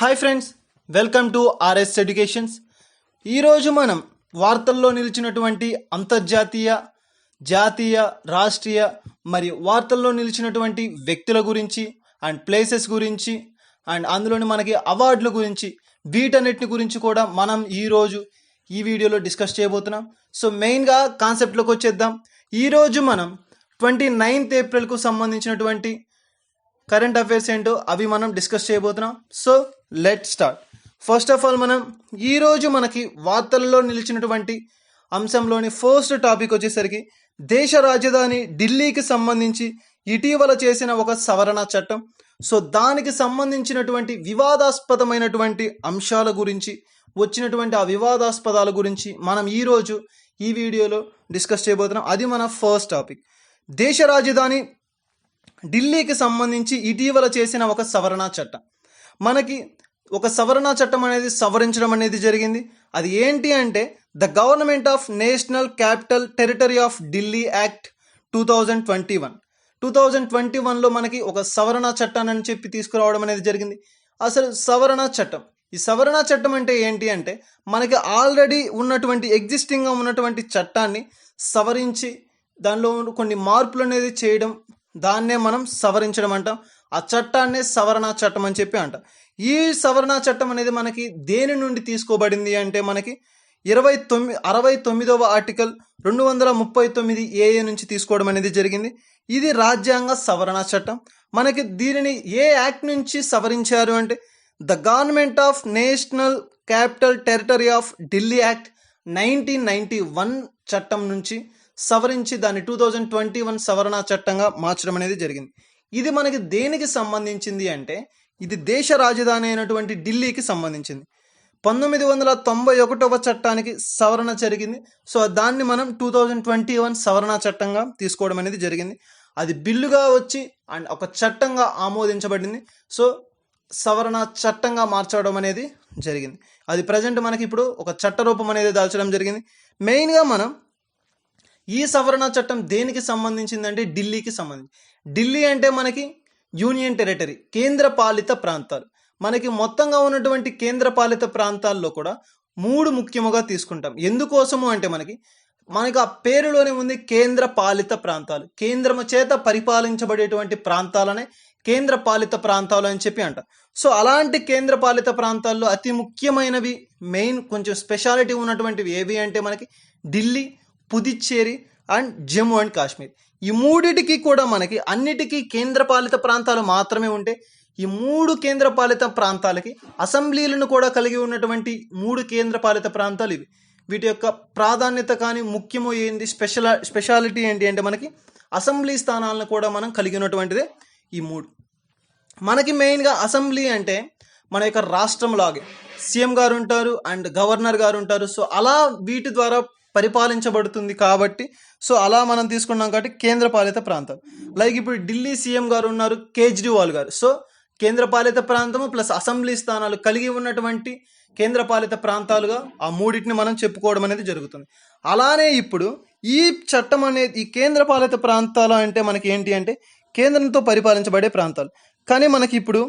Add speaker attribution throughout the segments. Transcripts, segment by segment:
Speaker 1: Hi friends, welcome to RS educations. ఈరోజు మనం వార్తల్లో నిలిచినటువంటి అంతర్జాతీయ, జాతీయ, రాష్ట్రీయ మరియు వార్తల్లో నిలిచినటువంటి వ్యక్తుల గురించి అండ్ ప్లేసెస్ గురించి అండ్ అందులోని మనకి అవార్డుల గురించి వీటన్నిటిని గురించి కూడా మనం ఈరోజు ఈ వీడియోలో డిస్కస్ చేయబోతున్నాం. సో మెయిన్గా కాన్సెప్ట్లోకి వచ్చేద్దాం. ఈరోజు మనం 29th ఏప్రిల్కు సంబంధించినటువంటి కరెంట్ అఫైర్స్ ఏంటో అవి మనం డిస్కస్ చేయబోతున్నాం. So let start. First of all మనం ఈరోజు మనకి వార్తల్లో నిలిచినటువంటి అంశంలోని ఫస్ట్ టాపిక్ వచ్చేసరికి దేశ రాజధాని ఢిల్లీకి సంబంధించి ఇటీవల చేసిన ఒక సవరణ చట్టం. సో దానికి సంబంధించినటువంటి వివాదాస్పదమైనటువంటి అంశాల గురించి, వచ్చినటువంటి ఆ వివాదాస్పదాల గురించి మనం ఈరోజు ఈ వీడియోలో డిస్కస్ చేయబోతున్నాం. అది మన ఫస్ట్ టాపిక్. దేశ రాజధాని ఢిల్లీకి సంబంధించి ఇటీవల చేసిన ఒక సవరణ చట్టం. మనకి ఒక సవరణ చట్టం అనేది సవరించడం అనేది జరిగింది. అది ఏంటి అంటే the government of national capital territory of Delhi act 2021. 2021లో మనకి ఒక సవరణ చట్టాన్ని అని చెప్పి తీసుకురావడం అనేది జరిగింది. అసలు సవరణ చట్టం, ఈ సవరణ చట్టం అంటే ఏంటి అంటే మనకి ఆల్రెడీ ఉన్నటువంటి ఎగ్జిస్టింగ్గా ఉన్నటువంటి చట్టాన్ని సవరించి దానిలో కొన్ని మార్పులు అనేది చేయడం, దాన్నే మనం సవరించడం అంటాం. ఆ చట్టాన్నే సవరణ చట్టం అని చెప్పి అంటాం. ఈ సవరణ చట్టం అనేది మనకి దేని నుండి తీసుకోబడింది అంటే మనకి 69వ ఆర్టికల్ 239 ఏఏ నుంచి తీసుకోవడం అనేది జరిగింది. ఇది రాజ్యాంగ సవరణ చట్టం. మనకి దీనిని ఏ యాక్ట్ నుంచి సవరించారు అంటే the government of national capital territory of Delhi act 1991 చట్టం నుంచి సవరించి దాన్ని 2021 సవరణ చట్టంగా మార్చడం అనేది జరిగింది. ఇది మనకి దేనికి సంబంధించింది అంటే ఇది దేశ రాజధాని అయినటువంటి ఢిల్లీకి సంబంధించింది. 1991వ చట్టానికి సవరణ జరిగింది. సో దాన్ని మనం 2021 సవరణ చట్టంగా తీసుకోవడం అనేది జరిగింది. అది బిల్లుగా వచ్చి అండ్ ఒక చట్టంగా ఆమోదించబడింది. సో సవరణ చట్టంగా మార్చడం అనేది జరిగింది. అది ప్రజెంట్ మనకి ఇప్పుడు ఒక చట్ట రూపం అనేది దాల్చడం జరిగింది. మెయిన్గా మనం ఈ సవరణ చట్టం దేనికి సంబంధించిందంటే ఢిల్లీకి సంబంధించి. ఢిల్లీ అంటే మనకి యూనియన్ టెరిటరీ, కేంద్ర పాలిత ప్రాంతాలు. మనకి మొత్తంగా ఉన్నటువంటి కేంద్ర పాలిత ప్రాంతాల్లో కూడా 3 ముఖ్యముగా తీసుకుంటాం. ఎందుకోసము అంటే మనకి ఆ పేరులోనే ఉంది కేంద్ర పాలిత ప్రాంతాలు. కేంద్రము చేత పరిపాలించబడేటువంటి ప్రాంతాలనే కేంద్ర పాలిత ప్రాంతాలు అని చెప్పి అంటాం. సో అలాంటి కేంద్ర పాలిత ప్రాంతాల్లో అతి ముఖ్యమైనవి, మెయిన్ కొంచెం స్పెషాలిటీ ఉన్నటువంటివి ఏవి అంటే మనకి ఢిల్లీ, పుదుచ్చేరి అండ్ జమ్మూ అండ్ కాశ్మీర్. ఈ మూడిటికి కూడా మనకి అన్నిటికీ కేంద్ర పాలిత ప్రాంతాలు మాత్రమే ఉంటే ఈ 3 కేంద్ర పాలిత ప్రాంతాలకి అసెంబ్లీలను కూడా కలిగి ఉన్నటువంటి 3 కేంద్ర పాలిత ప్రాంతాలు ఇవి. వీటి యొక్క ప్రాధాన్యత కానీ ముఖ్యము ఏంటి, స్పెషాలిటీ ఏంటి అంటే మనకి అసెంబ్లీ స్థానాలను కూడా మనం కలిగి ఉన్నటువంటిదే ఈ 3. మనకి మెయిన్గా అసెంబ్లీ అంటే మన యొక్క రాష్ట్రం లాగే సీఎం గారు ఉంటారు అండ్ గవర్నర్ గారు ఉంటారు. సో అలా వీటి ద్వారా పరిపాలించబడుతుంది కాబట్టి సో అలా మనం తీసుకున్నాం కాబట్టి కేంద్ర పాలిత ప్రాంతం. లైక్ ఇప్పుడు ఢిల్లీ సీఎం గారు ఉన్నారు, కేజ్రీవాల్ గారు. సో కేంద్ర పాలిత ప్రాంతము ప్లస్ అసెంబ్లీ స్థానాలు కలిగి ఉన్నటువంటి కేంద్ర పాలిత ప్రాంతాలుగా ఆ మూడింటిని మనం చెప్పుకోవడం అనేది జరుగుతుంది. అలానే ఇప్పుడు ఈ చట్టం అనేది ఈ కేంద్ర పాలిత ప్రాంతాలు అంటే మనకి ఏంటి అంటే కేంద్రంతో పరిపాలించబడే ప్రాంతాలు. కానీ మనకి ఇప్పుడు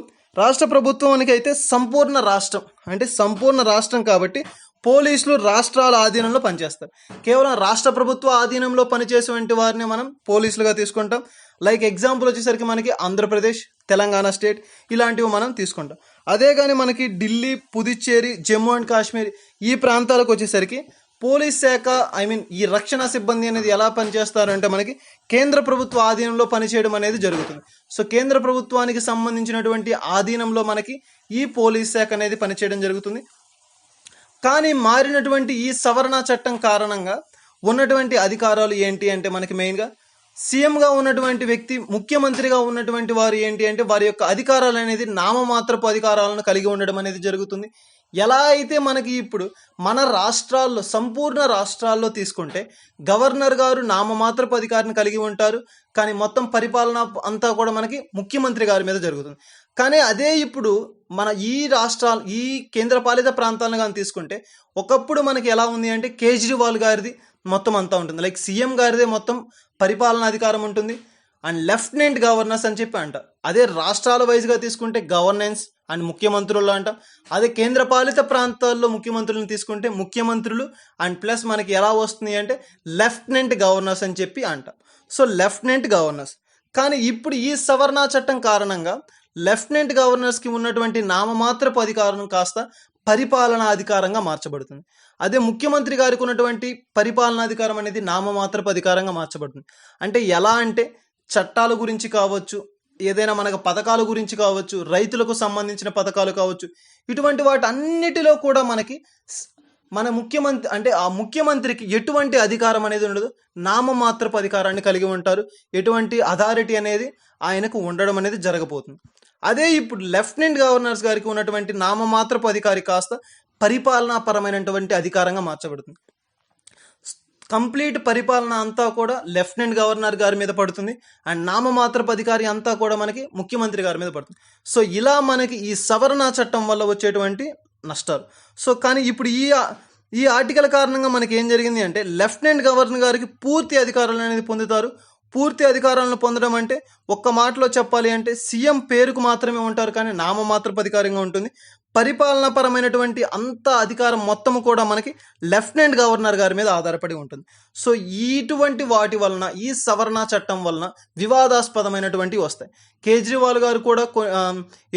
Speaker 1: రాష్ట్ర ప్రభుత్వానికి అయితే సంపూర్ణ రాష్ట్రం అంటే సంపూర్ణ రాష్ట్రం కాబట్టి పోలీసులు రాష్ట్రాల ఆధీనంలో పనిచేస్తారు. కేవలం రాష్ట్ర ప్రభుత్వ ఆధీనంలో పనిచేసేటువంటి వారిని మనం పోలీసులుగా తీసుకుంటాం. లైక్ ఎగ్జాంపుల్ వచ్చేసరికి మనకి ఆంధ్రప్రదేశ్, తెలంగాణ స్టేట్ ఇలాంటివి మనం తీసుకుంటాం. అదే కానీ మనకి ఢిల్లీ, పుదుచ్చేరి, జమ్మూ అండ్ కాశ్మీర్ ఈ ప్రాంతాలకు వచ్చేసరికి పోలీస్ శాఖ ఈ రక్షణ సిబ్బంది అనేది ఎలా పనిచేస్తారు అంటే మనకి కేంద్ర ప్రభుత్వ ఆధీనంలో పనిచేయడం అనేది జరుగుతుంది. సో కేంద్ర ప్రభుత్వానికి సంబంధించినటువంటి ఆధీనంలో మనకి ఈ పోలీస్ శాఖ అనేది పనిచేయడం జరుగుతుంది. కానీ మారినటువంటి ఈ సవరణ చట్టం కారణంగా ఉన్నటువంటి అధికారాలు ఏంటి అంటే మనకి మెయిన్గా సీఎంగా ఉన్నటువంటి వ్యక్తి, ముఖ్యమంత్రిగా ఉన్నటువంటి వారు ఏంటి అంటే వారి యొక్క అధికారాలు అనేది నామమాత్రపు అధికారాలను కలిగి ఉండడం అనేది జరుగుతుంది. ఎలా అయితే మనకి ఇప్పుడు మన రాష్ట్రాల్లో, సంపూర్ణ రాష్ట్రాల్లో తీసుకుంటే గవర్నర్ గారు నామమాత్రపు అధికారిని కలిగి ఉంటారు, కానీ మొత్తం పరిపాలన అంతా కూడా మనకి ముఖ్యమంత్రి గారి మీద జరుగుతుంది. కానీ అదే ఇప్పుడు మన ఈ రాష్ట్రాలు, ఈ కేంద్ర పాలిత ప్రాంతాలను కానీ తీసుకుంటే ఒకప్పుడు మనకి ఎలా ఉంది అంటే కేజ్రీవాల్ గారిది మొత్తం అంతా ఉంటుంది. లైక్ సీఎం గారిదే మొత్తం పరిపాలనా అధికారం ఉంటుంది అండ్ లెఫ్టినెంట్ గవర్నర్స్ అని చెప్పి అంటారు. అదే రాష్ట్రాల వైజ్గా తీసుకుంటే గవర్నెన్స్ అండ్ ముఖ్యమంత్రులు అంటాం. అదే కేంద్ర పాలిత ప్రాంతాల్లో ముఖ్యమంత్రులను తీసుకుంటే ముఖ్యమంత్రులు అండ్ ప్లస్ మనకి ఎలా వస్తుంది అంటే లెఫ్టినెంట్ గవర్నర్స్ అని చెప్పి అంటాం. So lieutenant governors. కానీ ఇప్పుడు ఈ సవరణ చట్టం కారణంగా లెఫ్టినెంట్ గవర్నర్స్కి ఉన్నటువంటి నామమాత్రపు అధికారం కాస్త పరిపాలనా అధికారంగా మార్చబడుతుంది. అదే ముఖ్యమంత్రి గారికి ఉన్నటువంటి పరిపాలనాధికారం అనేది నామమాత్రపు అధికారంగా మార్చబడుతుంది. అంటే ఎలా అంటే చట్టాల గురించి కావచ్చు, ఏదైనా మనకు పథకాల గురించి కావచ్చు, రైతులకు సంబంధించిన పథకాలు కావచ్చు, ఇటువంటి వాటి అన్నిటిలో కూడా మనకి మన ముఖ్యమంత్రి అంటే ఆ ముఖ్యమంత్రికి ఎటువంటి అధికారం అనేది ఉండదు, నామమాత్రపు అధికారాన్ని కలిగి ఉంటారు. ఎటువంటి అథారిటీ అనేది ఆయనకు ఉండడం అనేది జరగబోతుంది. అదే ఇప్పుడు లెఫ్టినెంట్ గవర్నర్స్ గారికి ఉన్నటువంటి నామమాత్రపు అధికారి కాస్త పరిపాలనాపరమైనటువంటి అధికారంగా మార్చబడుతుంది. కంప్లీట్ పరిపాలన అంతా కూడా లెఫ్టినెంట్ గవర్నర్ గారి మీద పడుతుంది అండ్ నామమాత్రపు అధికారి అంతా కూడా మనకి ముఖ్యమంత్రి గారి మీద పడుతుంది. సో ఇలా మనకి ఈ సవరణ చట్టం వల్ల వచ్చేటువంటి నష్టాలు. సో కానీ ఇప్పుడు ఈ ఆర్టికల్ కారణంగా మనకి ఏం జరిగింది అంటే లెఫ్టినెంట్ గవర్నర్ గారికి పూర్తి అధికారాలు అనేది పొందుతారు. పూర్తి అధికారాలను పొందడం అంటే ఒక్క మాటలో చెప్పాలి అంటే సీఎం పేరుకు మాత్రమే ఉంటారు, కానీ నామమాత్రపు అధికారంగా ఉంటుంది. పరిపాలనాపరమైనటువంటి అంత అధికారం మొత్తం కూడా మనకి లెఫ్టినెంట్ గవర్నర్ గారి మీద ఆధారపడి ఉంటుంది. సో ఇటువంటి వాటి వలన ఈ సవరణ చట్టం వలన వివాదాస్పదమైనటువంటివి వస్తాయి. కేజ్రీవాల్ గారు కూడా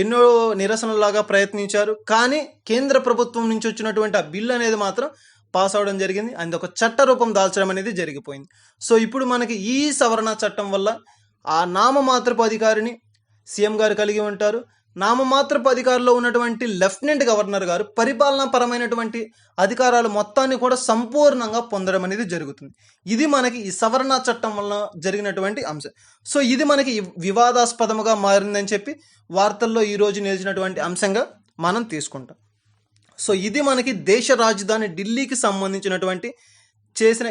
Speaker 1: ఎన్నో నిరసనలాగా ప్రయత్నించారు, కానీ కేంద్ర ప్రభుత్వం నుంచి వచ్చినటువంటి ఆ బిల్ అనేది మాత్రం పాస్ అవడం జరిగింది. అది ఒక చట్ట రూపం దాల్చడం అనేది జరిగిపోయింది. సో ఇప్పుడు మనకి ఈ సవరణ చట్టం వల్ల ఆ నామమాత్రపు అధికారిని సీఎం గారు కలిగి ఉంటారు. నామమాత్రపు అధికారంలో ఉన్నటువంటి లెఫ్టినెంట్ గవర్నర్ గారు పరిపాలనాపరమైనటువంటి అధికారాలు మొత్తాన్ని కూడా సంపూర్ణంగా పొందడం అనేది జరుగుతుంది. ఇది మనకి ఈ సవరణ చట్టం వల్ల జరిగినటువంటి అంశం. సో ఇది మనకి వివాదాస్పదముగా మారిందని చెప్పి వార్తల్లో ఈరోజు నిలిచినటువంటి అంశంగా మనం తీసుకుంటాం. సో ఇది మనకి దేశ రాజధాని ఢిల్లీకి సంబంధించినటువంటి చేసిన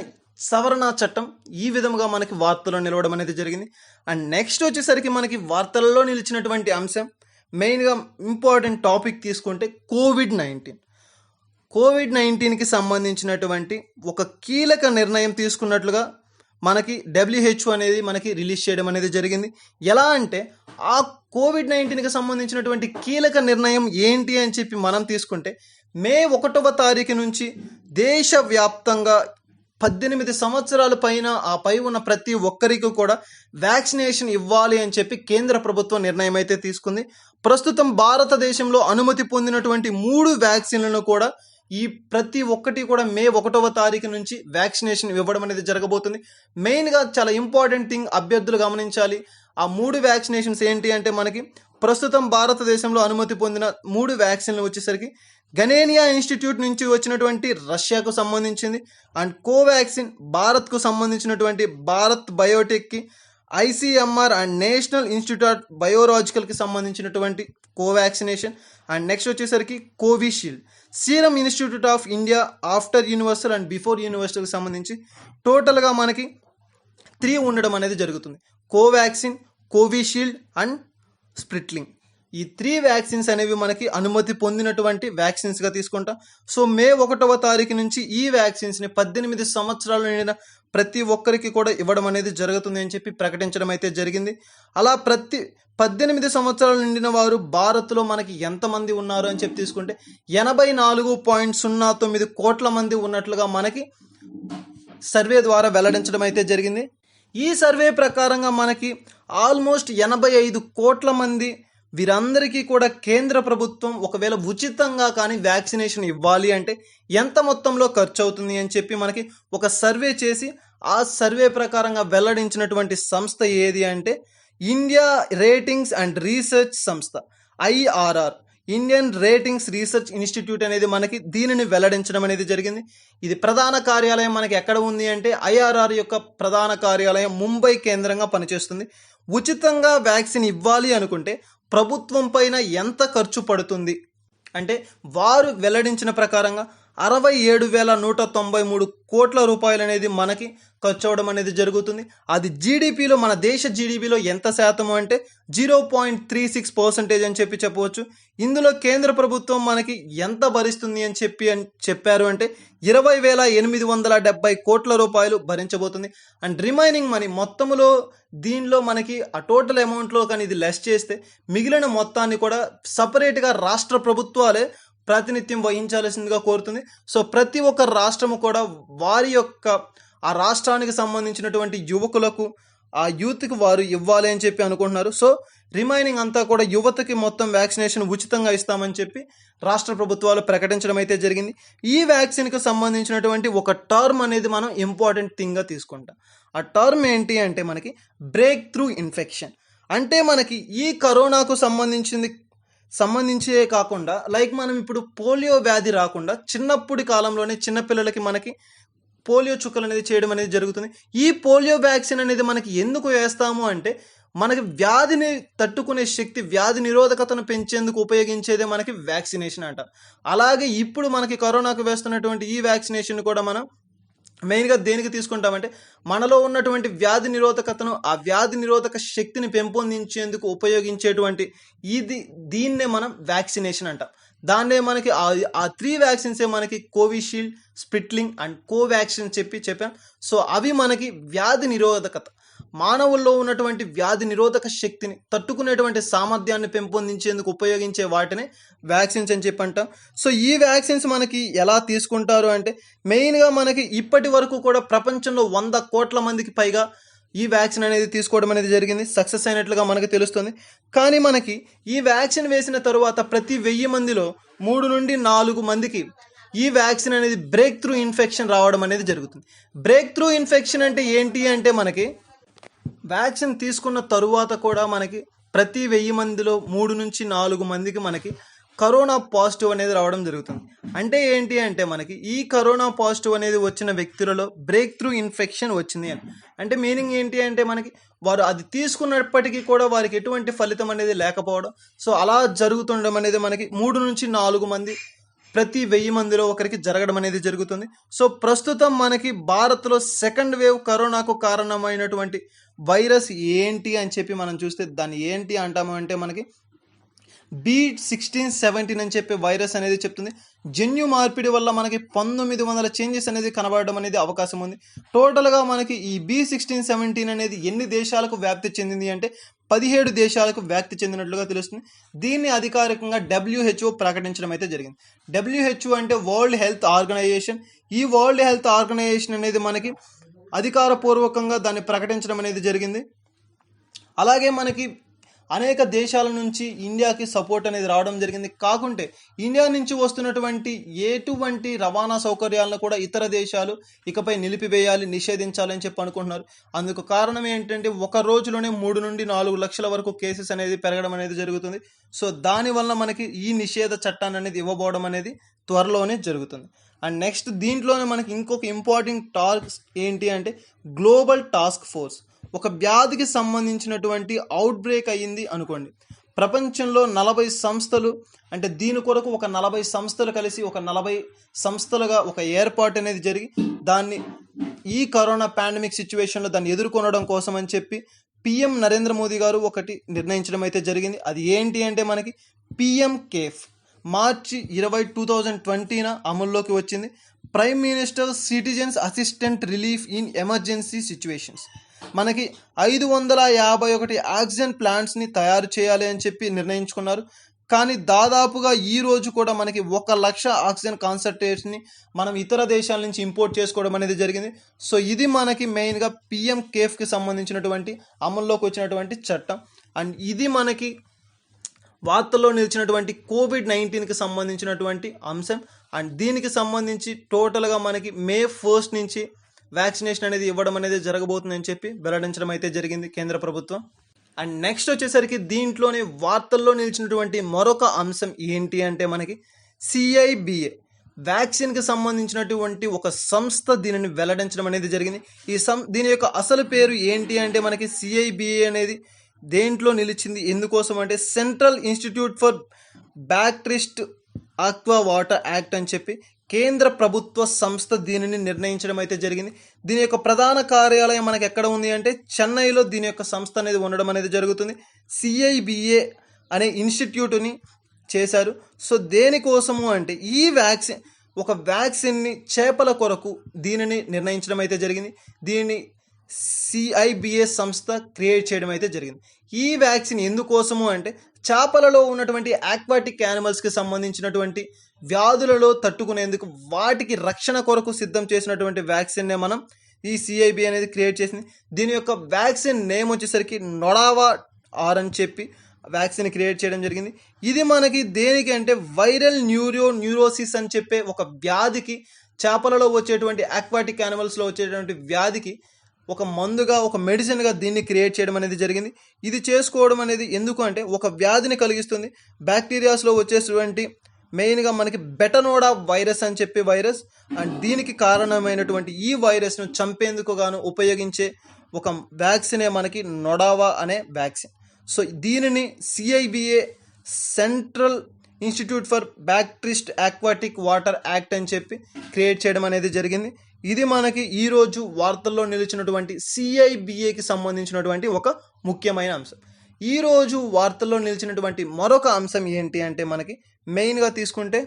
Speaker 1: సవరణ చట్టం ఈ విధముగా మనకి వార్తల్లో నిలవడం అనేది జరిగింది. అండ్ నెక్స్ట్ వచ్చేసరికి మనకి వార్తల్లో నిలిచినటువంటి అంశం మెయిన్గా ఇంపార్టెంట్ టాపిక్ తీసుకుంటే కోవిడ్-19కి సంబంధించినటువంటి ఒక కీలక నిర్ణయం తీసుకున్నట్లుగా మనకి WHO అనేది మనకి రిలీజ్ చేయడం అనేది జరిగింది. ఎలా అంటే ఆ కోవిడ్-19కి సంబంధించినటువంటి కీలక నిర్ణయం ఏంటి అని చెప్పి మనం తీసుకుంటే మే 1వ తారీఖు నుంచి దేశవ్యాప్తంగా 18 సంవత్సరాల పైన ఆ పై ఉన్న ప్రతి ఒక్కరికి కూడా వ్యాక్సినేషన్ ఇవ్వాలి అని చెప్పి కేంద్ర ప్రభుత్వం నిర్ణయం అయితే తీసుకుంది. ప్రస్తుతం భారతదేశంలో అనుమతి పొందినటువంటి 3 వ్యాక్సిన్లను కూడా ఈ ప్రతి ఒక్కటి కూడా మే 1వ తారీఖు నుంచి వ్యాక్సినేషన్ ఇవ్వడం అనేది జరగబోతుంది. మెయిన్గా చాలా ఇంపార్టెంట్ థింగ్ అభ్యర్థులు గమనించాలి. ఆ 3 వ్యాక్సినేషన్స్ ఏంటి అంటే మనకి ప్రస్తుతం భారతదేశంలో అనుమతి పొందిన 3 వ్యాక్సిన్లు వచ్చేసరికి గనేనియా ఇన్స్టిట్యూట్ నుంచి వచ్చినటువంటి రష్యాకు సంబంధించింది, అండ్ కోవాక్సిన్ భారత్కు సంబంధించినటువంటి భారత్ బయోటెక్కి, ICMR and national institute of బయోలాజికల్కి సంబంధించినటువంటి కోవాక్సినేషన్, అండ్ నెక్స్ట్ వచ్చేసరికి Covishield serum institute of India after universal and before యూనివర్సల్కి సంబంధించి టోటల్గా మనకి 3 ఉండడం అనేది జరుగుతుంది. కోవాక్సిన్, కోవిషీల్డ్ అండ్ స్ప్రిట్లింగ్. ఈ 3 వ్యాక్సిన్స్ అనేవి మనకి అనుమతి పొందినటువంటి వ్యాక్సిన్స్గా తీసుకుంటాం. సో మే 1వ తారీఖు నుంచి ఈ వ్యాక్సిన్స్ని 18 సంవత్సరాలు నిండిన ప్రతి ఒక్కరికి కూడా ఇవ్వడం అనేది జరుగుతుంది అని చెప్పి ప్రకటించడం అయితే జరిగింది. అలా ప్రతి 18 సంవత్సరాలు నిండిన వారు భారత్లో మనకి ఎంతమంది ఉన్నారు అని చెప్పి తీసుకుంటే 84.09 కోట్ల మంది ఉన్నట్లుగా మనకి సర్వే ద్వారా వెల్లడించడం అయితే జరిగింది. ఈ సర్వే ప్రకారంగా మనకి ఆల్మోస్ట్ 85 కోట్ల మంది వీరందరికీ కూడా కేంద్ర ప్రభుత్వం ఒకవేళ ఉచితంగా కానీ వ్యాక్సినేషన్ ఇవ్వాలి అంటే ఎంత మొత్తంలో ఖర్చు అవుతుంది అని చెప్పి మనకి ఒక సర్వే చేసి ఆ సర్వే ప్రకారంగా వెల్లడించినటువంటి సంస్థ ఏది అంటే ఇండియా రేటింగ్స్ అండ్ రీసెర్చ్ సంస్థ, IRR, Indian ratings research institute అనేది మనకి దీనిని వెల్లడించడం అనేది జరిగింది. ఇది ప్రధాన కార్యాలయం మనకి ఎక్కడ ఉంది అంటే IRR యొక్క ప్రధాన కార్యాలయం ముంబై కేంద్రంగా పనిచేస్తుంది. ఉచితంగా వ్యాక్సిన్ ఇవ్వాలి అనుకుంటే ప్రభుత్వం పైన ఎంత ఖర్చు పడుతుంది అంటే వారు వెల్లడించిన ప్రకారంగా 67,193 కోట్ల రూపాయలు అనేది మనకి ఖర్చు అవడం అనేది జరుగుతుంది. అది జీడిపిలో, మన దేశ జీడిపిలో ఎంత శాతము అంటే 0.36% అని చెప్పవచ్చు. ఇందులో కేంద్ర ప్రభుత్వం మనకి ఎంత భరిస్తుంది అని చెప్పారు అంటే 20,870 కోట్ల రూపాయలు భరించబోతుంది. అండ్ రిమైనింగ్ మనీ మొత్తములో దీనిలో మనకి ఆ టోటల్ అమౌంట్లో కానీ ఇది లెస్ చేస్తే మిగిలిన మొత్తాన్ని కూడా సపరేట్గా రాష్ట్ర ప్రభుత్వాలే ప్రాతినిధ్యం వహించాల్సిందిగా కోరుతుంది. సో ప్రతి ఒక్క రాష్ట్రము కూడా వారి యొక్క ఆ రాష్ట్రానికి సంబంధించినటువంటి యువకులకు, ఆ యూత్కి వారు ఇవ్వాలి అని చెప్పి అనుకుంటున్నారు. సో రిమైనింగ్ అంతా కూడా యువతకి మొత్తం వ్యాక్సినేషన్ ఉచితంగా ఇస్తామని చెప్పి రాష్ట్ర ప్రభుత్వాలు ప్రకటించడం అయితే జరిగింది. ఈ వ్యాక్సిన్కి సంబంధించినటువంటి ఒక టర్మ్ అనేది మనం ఇంపార్టెంట్ థింగ్గా తీసుకుంటాం. ఆ టర్మ్ ఏంటి అంటే మనకి బ్రేక్ త్రూ ఇన్ఫెక్షన్. అంటే మనకి ఈ కరోనాకు సంబంధించే కాకుండా లైక్ మనం ఇప్పుడు పోలియో వ్యాధి రాకుండా చిన్నప్పటి కాలంలోనే చిన్నపిల్లలకి మనకి పోలియో చుక్కలు అనేది చేయడం అనేది జరుగుతుంది. ఈ పోలియో వ్యాక్సిన్ అనేది మనకి ఎందుకు వేస్తాము అంటే మనకి వ్యాధిని తట్టుకునే శక్తి, వ్యాధి నిరోధకతను పెంచేందుకు ఉపయోగించేదే మనకి వ్యాక్సినేషన్ అంట. అలాగే ఇప్పుడు మనకి కరోనాకు వేస్తున్నటువంటి ఈ వ్యాక్సినేషన్ కూడా మనం మెయిన్గా దేనికి తీసుకుంటామంటే మనలో ఉన్నటువంటి వ్యాధి నిరోధకతను, ఆ వ్యాధి నిరోధక శక్తిని పెంపొందించేందుకు ఉపయోగించేటువంటి దీన్నే మనం వ్యాక్సినేషన్ అంటాం. దాన్నే మనకి ఆ 3 వ్యాక్సిన్సే మనకి కోవిషీల్డ్, స్పిట్లింగ్ అండ్ కోవాక్సిన్ చెప్పాం. సో అవి మనకి వ్యాధి నిరోధకత, మానవుల్లో ఉన్నటువంటి వ్యాధి నిరోధక శక్తిని తట్టుకునేటువంటి సామర్థ్యాన్ని పెంపొందించేందుకు ఉపయోగించే వాటిని వ్యాక్సిన్స్ అని చెప్పి అంటాం. సో ఈ వ్యాక్సిన్స్ మనకి ఎలా తీసుకుంటారు అంటే మెయిన్గా మనకి ఇప్పటి వరకు కూడా ప్రపంచంలో 100 కోట్ల మందికి పైగా ఈ వ్యాక్సిన్ అనేది తీసుకోవడం అనేది జరిగింది, సక్సెస్ అయినట్లుగా మనకు తెలుస్తుంది. కానీ మనకి ఈ వ్యాక్సిన్ వేసిన తరువాత ప్రతి 1000 మందిలో 3 నుండి 4 మందికి ఈ వ్యాక్సిన్ అనేది బ్రేక్ త్రూ ఇన్ఫెక్షన్ రావడం అనేది జరుగుతుంది. బ్రేక్ త్రూ ఇన్ఫెక్షన్ అంటే ఏంటి అంటే మనకి వ్యాక్సిన్ తీసుకున్న తరువాత కూడా మనకి ప్రతి 1000 మందిలో 3 నుంచి 4 మందికి మనకి కరోనా పాజిటివ్ అనేది రావడం జరుగుతుంది. అంటే ఏంటి అంటే మనకి ఈ కరోనా పాజిటివ్ అనేది వచ్చిన వ్యక్తులలో బ్రేక్ త్రూ ఇన్ఫెక్షన్ వచ్చింది అని అంటే మీనింగ్ ఏంటి అంటే మనకి వారు అది తీసుకున్నప్పటికీ కూడా వారికి ఎటువంటి ఫలితం అనేది లేకపోవడం. సో అలా జరుగుతుండడం అనేది మనకి 3 నుంచి 4 మంది ప్రతి 1000 మందిలో ఒకరికి జరగడం అనేది జరుగుతుంది. సో ప్రస్తుతం మనకి భారత్లో సెకండ్ వేవ్ కరోనాకు కారణమైనటువంటి వైరస్ ఏంటి అని చెప్పి మనం చూస్తే దాన్ని ఏంటి అంటాము అంటే మనకి B1617 అని చెప్పే వైరస్ అనేది చెప్తుంది. జన్యు మార్పిడి వల్ల మనకి 1900 చేంజెస్ అనేది కనబడడం అనేది అవకాశం ఉంది. టోటల్గా మనకి ఈ B1617 అనేది ఎన్ని దేశాలకు వ్యాప్తి చెందింది అంటే 17 దేశాలకు వ్యాప్తి చెందినట్లుగా తెలుస్తుంది. దీన్ని అధికారికంగా WHO ప్రకటించడం అయితే జరిగింది. WHO అంటే వరల్డ్ హెల్త్ ఆర్గనైజేషన్. ఈ వరల్డ్ హెల్త్ ఆర్గనైజేషన్ అనేది మనకి అధికారపూర్వకంగా దాన్ని ప్రకటించడం అనేది జరిగింది. అలాగే మనకి అనేక దేశాల నుంచి ఇండియాకి సపోర్ట్ అనేది రావడం జరిగింది. కాకుంటే ఇండియా నుంచి వస్తున్నటువంటి ఎటువంటి రవాణా సౌకర్యాలను కూడా ఇతర దేశాలు ఇకపై నిలిపివేయాలి, నిషేధించాలని చెప్పి అనుకుంటున్నారు. అందుకు కారణం ఏంటంటే ఒక రోజులోనే 3 నుండి 4 లక్షల వరకు కేసెస్ అనేది పెరగడం అనేది జరుగుతుంది. సో దానివల్ల మనకి ఈ నిషేధ చట్టాన్ని అనేది ఇవ్వబోవడం అనేది త్వరలోనే జరుగుతుంది. అండ్ నెక్స్ట్ దీంట్లోనే మనకి ఇంకొక ఇంపార్టెంట్ టాస్క్ ఏంటి అంటే గ్లోబల్ టాస్క్ ఫోర్స్. ఒక వ్యాధికి సంబంధించినటువంటి అవుట్ బ్రేక్ అయ్యింది అనుకోండి, ప్రపంచంలో 40 సంస్థలు అంటే దీని కొరకు ఒక 40 సంస్థలు కలిసి ఒక 40 సంస్థలుగా ఒక ఏర్పాటు అనేది జరిగి దాన్ని ఈ కరోనా పాండమిక్ సిచ్యువేషన్లో దాన్ని ఎదుర్కొనడం కోసం అని చెప్పి PM నరేంద్ర మోదీ గారు ఒకటి నిర్ణయించడం అయితే జరిగింది. అది ఏంటి అంటే మనకి PM కేఫ్ మార్చి 20, 2020న అమల్లోకి వచ్చింది. Prime minister citizens assistant relief in emergency situations. మనకి 551 ఆక్సిజన్ ప్లాంట్స్ని తయారు చేయాలి అని చెప్పి నిర్ణయించుకున్నారు. కానీ దాదాపుగా ఈ రోజు కూడా మనకి 1 లక్ష ఆక్సిజన్ కాన్సన్ట్రేట్స్ని మనం ఇతర దేశాల నుంచి ఇంపోర్ట్ చేసుకోవడం అనేది జరిగింది. సో ఇది మనకి మెయిన్గా PM కేఫ్కి సంబంధించినటువంటి అమల్లోకి వచ్చినటువంటి చట్టం. అండ్ ఇది మనకి వార్తల్లో నిలిచినటువంటి COVID-19కి సంబంధించినటువంటి అంశం. అండ్ దీనికి సంబంధించి టోటల్గా మనకి May 1 నుంచి వ్యాక్సినేషన్ అనేది ఇవ్వడం అనేది జరగబోతుందని చెప్పి వెల్లడించడం అయితే జరిగింది కేంద్ర ప్రభుత్వం. అండ్ నెక్స్ట్ వచ్చేసరికి దీంట్లోనే వార్తల్లో నిలిచినటువంటి మరొక అంశం ఏంటి అంటే మనకి CIBA వ్యాక్సిన్కి సంబంధించినటువంటి ఒక సంస్థ దీనిని వెల్లడించడం అనేది జరిగింది. దీని యొక్క అసలు పేరు ఏంటి అంటే మనకి CIBA అనేది దేంట్లో నిలిచింది, ఎందుకోసం అంటే సెంట్రల్ ఇన్స్టిట్యూట్ ఫర్ బ్యాక్ట్రిస్ట్ ఆక్వా వాటర్ యాక్ట్ అని చెప్పి కేంద్ర ప్రభుత్వ సంస్థ దీనిని నిర్ణయించడం అయితే జరిగింది. దీని యొక్క ప్రధాన కార్యాలయం మనకి ఎక్కడ ఉంది అంటే చెన్నైలో దీని యొక్క సంస్థ అనేది ఉండడం అనేది జరుగుతుంది. CIBA అనే ఇన్స్టిట్యూట్ని చేశారు. సో దేనికోసము అంటే ఈ ఒక వ్యాక్సిన్ని చేపల కొరకు దీనిని నిర్ణయించడం అయితే జరిగింది. దీనిని CIBA సంస్థ క్రియేట్ చేయడం అయితే జరిగింది. ఈ వ్యాక్సిన్ ఎందుకోసము అంటే చేపలలో ఉన్నటువంటి ఆక్వాటిక్ యానిమల్స్కి సంబంధించినటువంటి వ్యాధులలో తట్టుకునేందుకు వాటికి రక్షణ కొరకు సిద్ధం చేసినటువంటి వ్యాక్సిన్నే మనం ఈ CIBA అనేది క్రియేట్ చేసింది. దీని యొక్క వ్యాక్సిన్ నేమ్ వచ్చేసరికి నొడావా ఆర్ అని చెప్పి వ్యాక్సిన్ క్రియేట్ చేయడం జరిగింది. ఇది మనకి దేనికి అంటే వైరల్ న్యూరోసిస్ అని చెప్పే ఒక వ్యాధికి, చేపలలో వచ్చేటువంటి ఆక్వాటిక్ యానిమల్స్లో వచ్చేటువంటి వ్యాధికి ఒక మందుగా, ఒక మెడిసిన్గా దీన్ని క్రియేట్ చేయడం అనేది జరిగింది. ఇది చేసుకోవడం అనేది ఎందుకు అంటే ఒక వ్యాధిని కలిగిస్తుంది. బ్యాక్టీరియాస్లో వచ్చేటువంటి మెయిన్గా మనకి బెటనోడా వైరస్ అని చెప్పి వైరస్, అండ్ దీనికి కారణమైనటువంటి ఈ వైరస్ను చంపేందుకు గాను ఉపయోగించే ఒక వ్యాక్సినే మనకి నొడావా అనే వ్యాక్సిన్. సో దీనిని CIBA సెంట్రల్ ఇన్స్టిట్యూట్ ఫర్ బ్యాక్ట్రిస్ట్ ఆక్వాటిక్ వాటర్ యాక్ట్ అని చెప్పి క్రియేట్ చేయడం అనేది జరిగింది. ఇది మనకి ఈరోజు వార్తల్లో నిలిచినటువంటి CIBAకి సంబంధించినటువంటి ఒక ముఖ్యమైన అంశం. ఈరోజు వార్తల్లో నిలిచినటువంటి మరొక అంశం ఏంటి అంటే మనకి మెయిన్గా తీసుకుంటే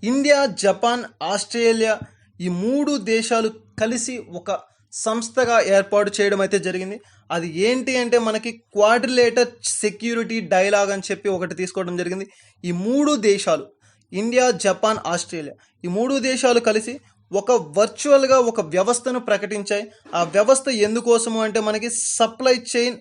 Speaker 1: ఇండియా, జపాన్, ఆస్ట్రేలియా ఈ 3 దేశాలు కలిసి ఒక సంస్థగా ఏర్పాటు చేయడం అయితే జరిగింది. అది ఏంటి అంటే మనకి క్వాడ్రిలేటర్ సెక్యూరిటీ డైలాగ్ అని చెప్పి ఒకటి తీసుకోవడం జరిగింది. ఈ 3 దేశాలు ఇండియా, జపాన్, ఆస్ట్రేలియా ఈ 3 దేశాలు కలిసి ఒక వర్చువల్గా ఒక వ్యవస్థను ప్రకటించాయి. ఆ వ్యవస్థ ఎందుకోసము అంటే మనకి సప్లై చైన్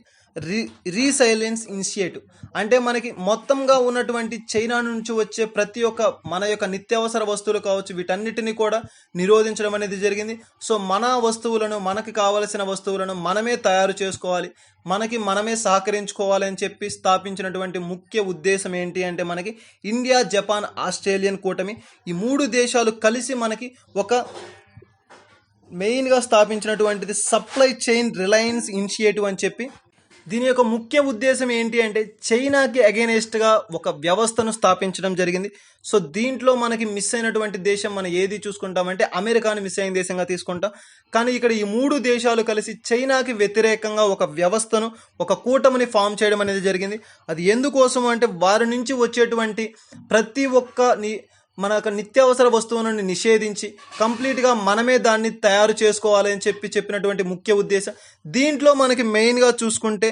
Speaker 1: రీసైలెన్స్ ఇనిషియేటివ్ అంటే మనకి మొత్తంగా ఉన్నటువంటి చైనా నుంచి వచ్చే ప్రతి ఒక్క మన యొక్క నిత్యావసర వస్తువులు కావచ్చు, వీటన్నిటిని కూడా నిరోధించడం అనేది జరిగింది. సో మన వస్తువులను, మనకి కావలసిన వస్తువులను మనమే తయారు చేసుకోవాలి, మనమే సహకరించుకోవాలి అని చెప్పి స్థాపించినటువంటి ముఖ్య ఉద్దేశం ఏంటి అంటే మనకి ఇండియా, జపాన్, ఆస్ట్రేలియన్ కూటమి ఈ 3 దేశాలు కలిసి మనకి ఒక మెయిన్గా స్థాపించినటువంటిది సప్లై చైన్ రిలయన్స్ ఇనిషియేటివ్ అని చెప్పి. దీని యొక్క ముఖ్య ఉద్దేశం ఏంటి అంటే చైనాకి అగెయినెస్ట్గా ఒక వ్యవస్థను స్థాపించడం జరిగింది. సో దీంట్లో మనకి మిస్ అయినటువంటి దేశం మనం ఏది చూసుకుంటామంటే అమెరికాని మిస్ అయిన దేశంగా తీసుకుంటాం. కానీ ఇక్కడ ఈ 3 దేశాలు కలిసి చైనాకి వ్యతిరేకంగా ఒక వ్యవస్థను, ఒక కూటమిని ఫామ్ చేయడం అనేది జరిగింది. అది ఎందుకోసం అంటే వారి నుంచి వచ్చేటువంటి ప్రతి ఒక్క మన యొక్క నిత్యావసర వస్తువులను నిషేధించి కంప్లీట్గా మనమే దాన్ని తయారు చేసుకోవాలి అని చెప్పినటువంటి ముఖ్య ఉద్దేశం. దీంట్లో మనకి మెయిన్గా చూసుకుంటే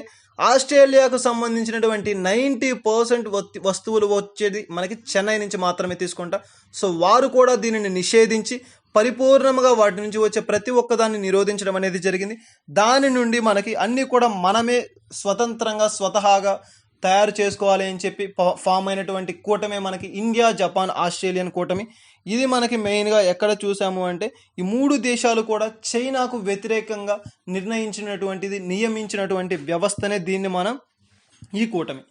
Speaker 1: ఆస్ట్రేలియాకు సంబంధించినటువంటి 90% వస్తువులు వచ్చేది మనకి చెన్నై నుంచి మాత్రమే తీసుకుంటాం. సో వారు కూడా దీనిని నిషేధించి పరిపూర్ణంగా వాటి నుంచి వచ్చే ప్రతి ఒక్కదాన్ని నిరోధించడం అనేది జరిగింది. దాని నుండి మనకి అన్నీ కూడా మనమే స్వతహాగా తయారు చేసుకోవాలి అని చెప్పి ఫామ్ అయినటువంటి కూటమే మనకి ఇండియా, జపాన్, ఆస్ట్రేలియన్ కూటమి. ఇది మనకి మెయిన్గా ఎక్కడ చూసాము అంటే ఈ 3 దేశాలు కూడా చైనాకు వ్యతిరేకంగా నియమించినటువంటి వ్యవస్థనే దీన్ని మనం ఈ కూటమి.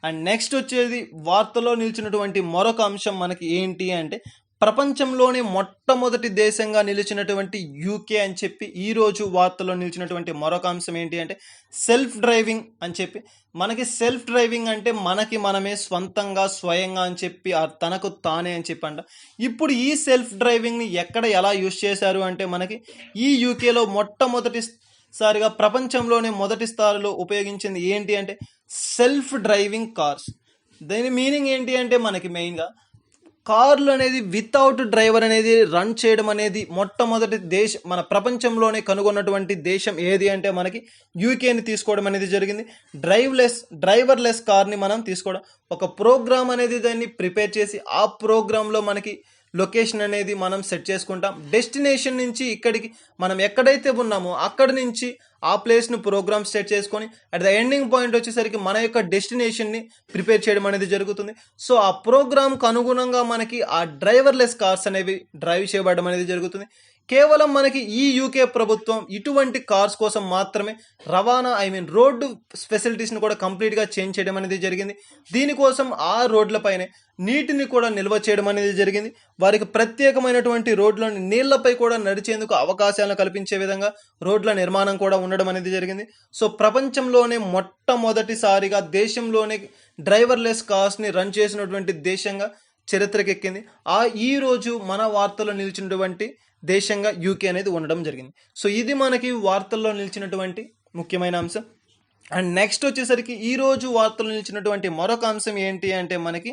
Speaker 1: అండ్ నెక్స్ట్ వచ్చేది వార్తలో నిలిచినటువంటి మరొక అంశం మనకి ఏంటి అంటే ప్రపంచంలోనే మొట్టమొదటి దేశంగా నిలిచినటువంటి UK అని చెప్పి ఈరోజు వార్తలో నిలిచినటువంటి మరొక అంశం ఏంటి అంటే సెల్ఫ్ డ్రైవింగ్ అని చెప్పి. మనకి సెల్ఫ్ డ్రైవింగ్ అంటే మనకి మనమే స్వయంగా అని చెప్పి తనకు తానే అని చెప్పి అంట. ఇప్పుడు ఈ సెల్ఫ్ డ్రైవింగ్ని ఎలా యూజ్ చేశారు అంటే మనకి ఈ UKలో మొట్టమొదటిసారిగా ప్రపంచంలోనే మొదటి స్థాయిలో ఉపయోగించింది ఏంటి అంటే సెల్ఫ్ డ్రైవింగ్ కార్స్. దీని మీనింగ్ ఏంటి అంటే మనకి మెయిన్గా కార్లు అనేది వితౌట్ డ్రైవర్ అనేది రన్ చేయడం అనేది మొట్టమొదటి దేశం మన ప్రపంచంలోనే కనుగొన్నటువంటి దేశం ఏది అంటే మనకి UKని తీసుకోవడం అనేది జరిగింది. డ్రైవర్లెస్ కార్ని మనం తీసుకోవడం, ఒక ప్రోగ్రామ్ అనేది దాన్ని ప్రిపేర్ చేసి ఆ ప్రోగ్రాంలో మనకి లొకేషన్ అనేది మనం సెట్ చేసుకుంటాం. డెస్టినేషన్ నుంచి ఇక్కడికి మనం ఎక్కడైతే ఉన్నామో అక్కడి నుంచి ఆ ప్లేస్ను ప్రోగ్రామ్ సెట్ చేసుకొని అట్ ద ఎండింగ్ పాయింట్ వచ్చేసరికి మన యొక్క డెస్టినేషన్ని ప్రిపేర్ చేయడం అనేది జరుగుతుంది. సో ఆ ప్రోగ్రామ్కి అనుగుణంగా మనకి ఆ డ్రైవర్లెస్ కార్స్ అనేవి డ్రైవ్ చేయబడడం అనేది జరుగుతుంది. కేవలం మనకి ఈ UK ప్రభుత్వం ఇటువంటి కార్స్ కోసం మాత్రమే రోడ్డు ఫెసిలిటీస్ని కూడా కంప్లీట్గా చేంజ్ చేయడం అనేది జరిగింది. దీనికోసం ఆ రోడ్లపైనే నీటిని కూడా నిల్వ చేయడం అనేది జరిగింది. వారికి ప్రత్యేకమైనటువంటి రోడ్లను నీళ్లపై కూడా నడిచేందుకు అవకాశాలను కల్పించే విధంగా రోడ్ల నిర్మాణం కూడా ఉండడం అనేది జరిగింది. సో ప్రపంచంలోనే మొట్టమొదటిసారిగా దేశంలోనే డ్రైవర్లెస్ కార్స్ని రన్ చేసినటువంటి దేశంగా చరిత్రకెక్కింది. ఈ రోజు మన వార్తల్లో నిలిచినటువంటి దేశంగా యూకే అనేది ఉండడం జరిగింది. సో ఇది మనకి వార్తల్లో నిలిచినటువంటి ముఖ్యమైన అంశం. అండ్ నెక్స్ట్ వచ్చేసరికి ఈ రోజు వార్తలు నిలిచినటువంటి మరొక అంశం ఏంటి అంటే మనకి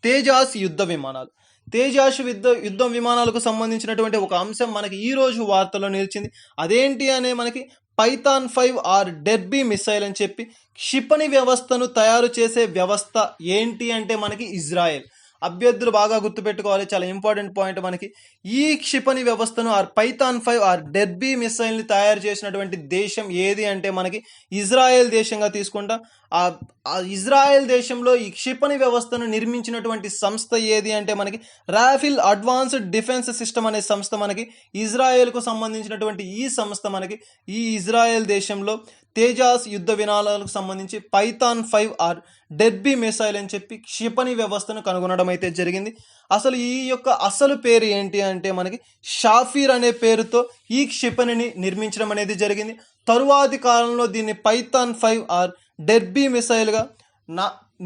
Speaker 1: తేజాస్ యుద్ధ విమానాలు. తేజాస్ యుద్ధ విమానాలకు సంబంధించినటువంటి ఒక అంశం మనకి ఈ రోజు వార్తల్లో నిలిచింది. అదేంటి అనే మనకి పైథాన్ 5 ఆర్ డెర్బీ మిసైల్ అని చెప్పి క్షిపణి వ్యవస్థను తయారు చేసే వ్యవస్థ ఏంటి అంటే మనకి ఇజ్రాయెల్. అభ్యర్థులు బాగా గుర్తుపెట్టుకోవాలి, చాలా ఇంపార్టెంట్ పాయింట్. మనకి ఈ క్షిపణి వ్యవస్థను ఆర్ పైథాన్ 5 ఆర్ డెర్బీ మిసైల్ని తయారు చేసినటువంటి దేశం ఏది అంటే మనకి ఇజ్రాయెల్ దేశంగా తీసుకుంటాం. ఆ ఇజ్రాయెల్ దేశంలో ఈ క్షిపణి వ్యవస్థను నిర్మించినటువంటి సంస్థ ఏది అంటే మనకి రాఫెల్ అడ్వాన్స్డ్ డిఫెన్స్ సిస్టమ్ అనే సంస్థ మనకి ఇజ్రాయెల్కు సంబంధించినటువంటి ఈ సంస్థ మనకి ఈ ఇజ్రాయెల్ దేశంలో తేజాస్ యుద్ధ విమానాలకు సంబంధించి పైథాన్ 5 ఆర్ డెర్బీ మిసైల్ అని చెప్పి క్షిపణి వ్యవస్థను కనుగొనడం అయితే జరిగింది. అసలు ఈ యొక్క అసలు పేరు ఏంటి అంటే మనకి షాఫీర్ అనే పేరుతో ఈ క్షిపణిని నిర్మించడం అనేది జరిగింది. తరువాతి కాలంలో దీన్ని పైథాన్ 5 ఆర్ డెర్బీ మిసైల్గా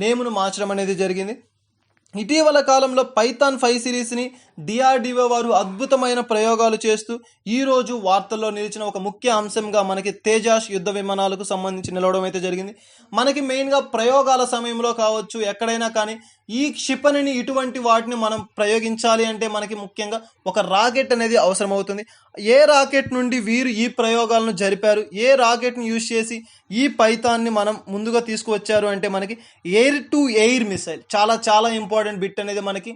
Speaker 1: నేమును మార్చడం అనేది జరిగింది. ఇటీవల కాలంలో పైథాన్ 5 సిరీస్ని డిఆర్డిఓ వారు అద్భుతమైన ప్రయోగాలు చేస్తూ ఈరోజు వార్తల్లో నిలిచిన ఒక ముఖ్య అంశంగా మనకి తేజాస్ యుద్ధ విమానాలకు సంబంధించి నిలవడం అయితే జరిగింది. మనకి మెయిన్గా ప్రయోగాల సమయంలో కావచ్చు, ఎక్కడైనా కానీ ఈ క్షిపణిని ఇటువంటి వాటిని మనం ప్రయోగించాలి అంటే మనకి ముఖ్యంగా ఒక రాకెట్ అనేది అవసరం అవుతుంది. ఏ రాకెట్ నుండి వీరు ఈ ప్రయోగాలను జరిపారు, ఏ రాకెట్ని యూజ్ చేసి ఈ పైథాన్ని మనం ముందుగా తీసుకువచ్చారు అంటే మనకి ఎయిర్ టు ఎయిర్ మిసైల్. చాలా చాలా ఇంపార్టెంట్ బిట్ అనేది మనకి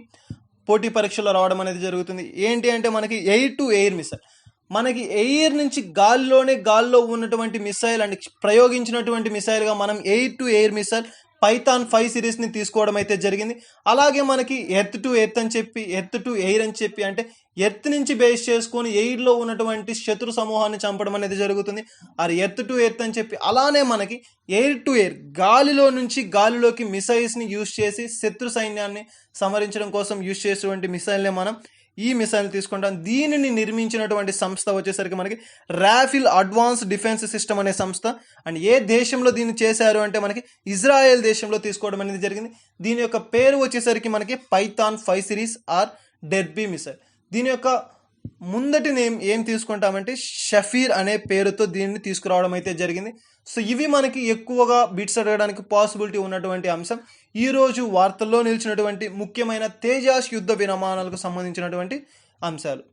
Speaker 1: పోటీ పరీక్షలో రావడం అనేది జరుగుతుంది. ఏంటి అంటే మనకి ఎయిర్ టు ఎయిర్ మిసైల్, మనకి ఎయిర్ నుంచి గాల్లో ఉన్నటువంటి మిసైల్ అండ్ ప్రయోగించినటువంటి మిసైల్గా మనం air to air missile Python 5 సిరీస్ని తీసుకోవడం అయితే జరిగింది. అలాగే మనకి ఎర్త్ టు ఎర్త్ అని చెప్పి, ఎర్త్ టు ఎయిర్ అని చెప్పి, అంటే ఎర్త్ నుంచి బేస్ చేసుకొని ఎయిర్లో ఉన్నటువంటి శత్రు సమూహాన్ని చంపడం అనేది జరుగుతుంది. అది ఎర్త్ టు ఎర్త్ అని చెప్పి. అలానే మనకి ఎయిర్ టు ఎయిర్, గాలిలో నుంచి గాలిలోకి మిసైల్స్ని యూజ్ చేసి శత్రు సైన్యాన్ని సమరించడం కోసం యూజ్ చేసేటువంటి మిసైల్నే మనం ఈ మిసైల్ తీసుకుంటాం. దీనిని నిర్మించినటువంటి సంస్థ వచ్చేసరికి మనకి రాఫెల్ అడ్వాన్స్ డిఫెన్స్ సిస్టమ్ అనే సంస్థ. అండ్ ఏ దేశంలో దీన్ని చేశారు అంటే మనకి ఇజ్రాయెల్ దేశంలో తీసుకోవడం అనేది జరిగింది. దీని యొక్క పేరు వచ్చేసరికి మనకి Python 5 series or Derby missile. దీని యొక్క ముందటి నేమ్ ఏం తీసుకుంటామంటే షఫీర్ అనే పేరుతో దీన్ని తీసుకురావడం అయితే జరిగింది. సో ఇవి మనకి ఎక్కువగా బిట్స్ అడగడానికి పాసిబిలిటీ ఉన్నటువంటి అంశం. ఈరోజు వార్తల్లో నిలిచినటువంటి ముఖ్యమైన తేజాస్ యుద్ధ విమానాలకు సంబంధించినటువంటి అంశాలు.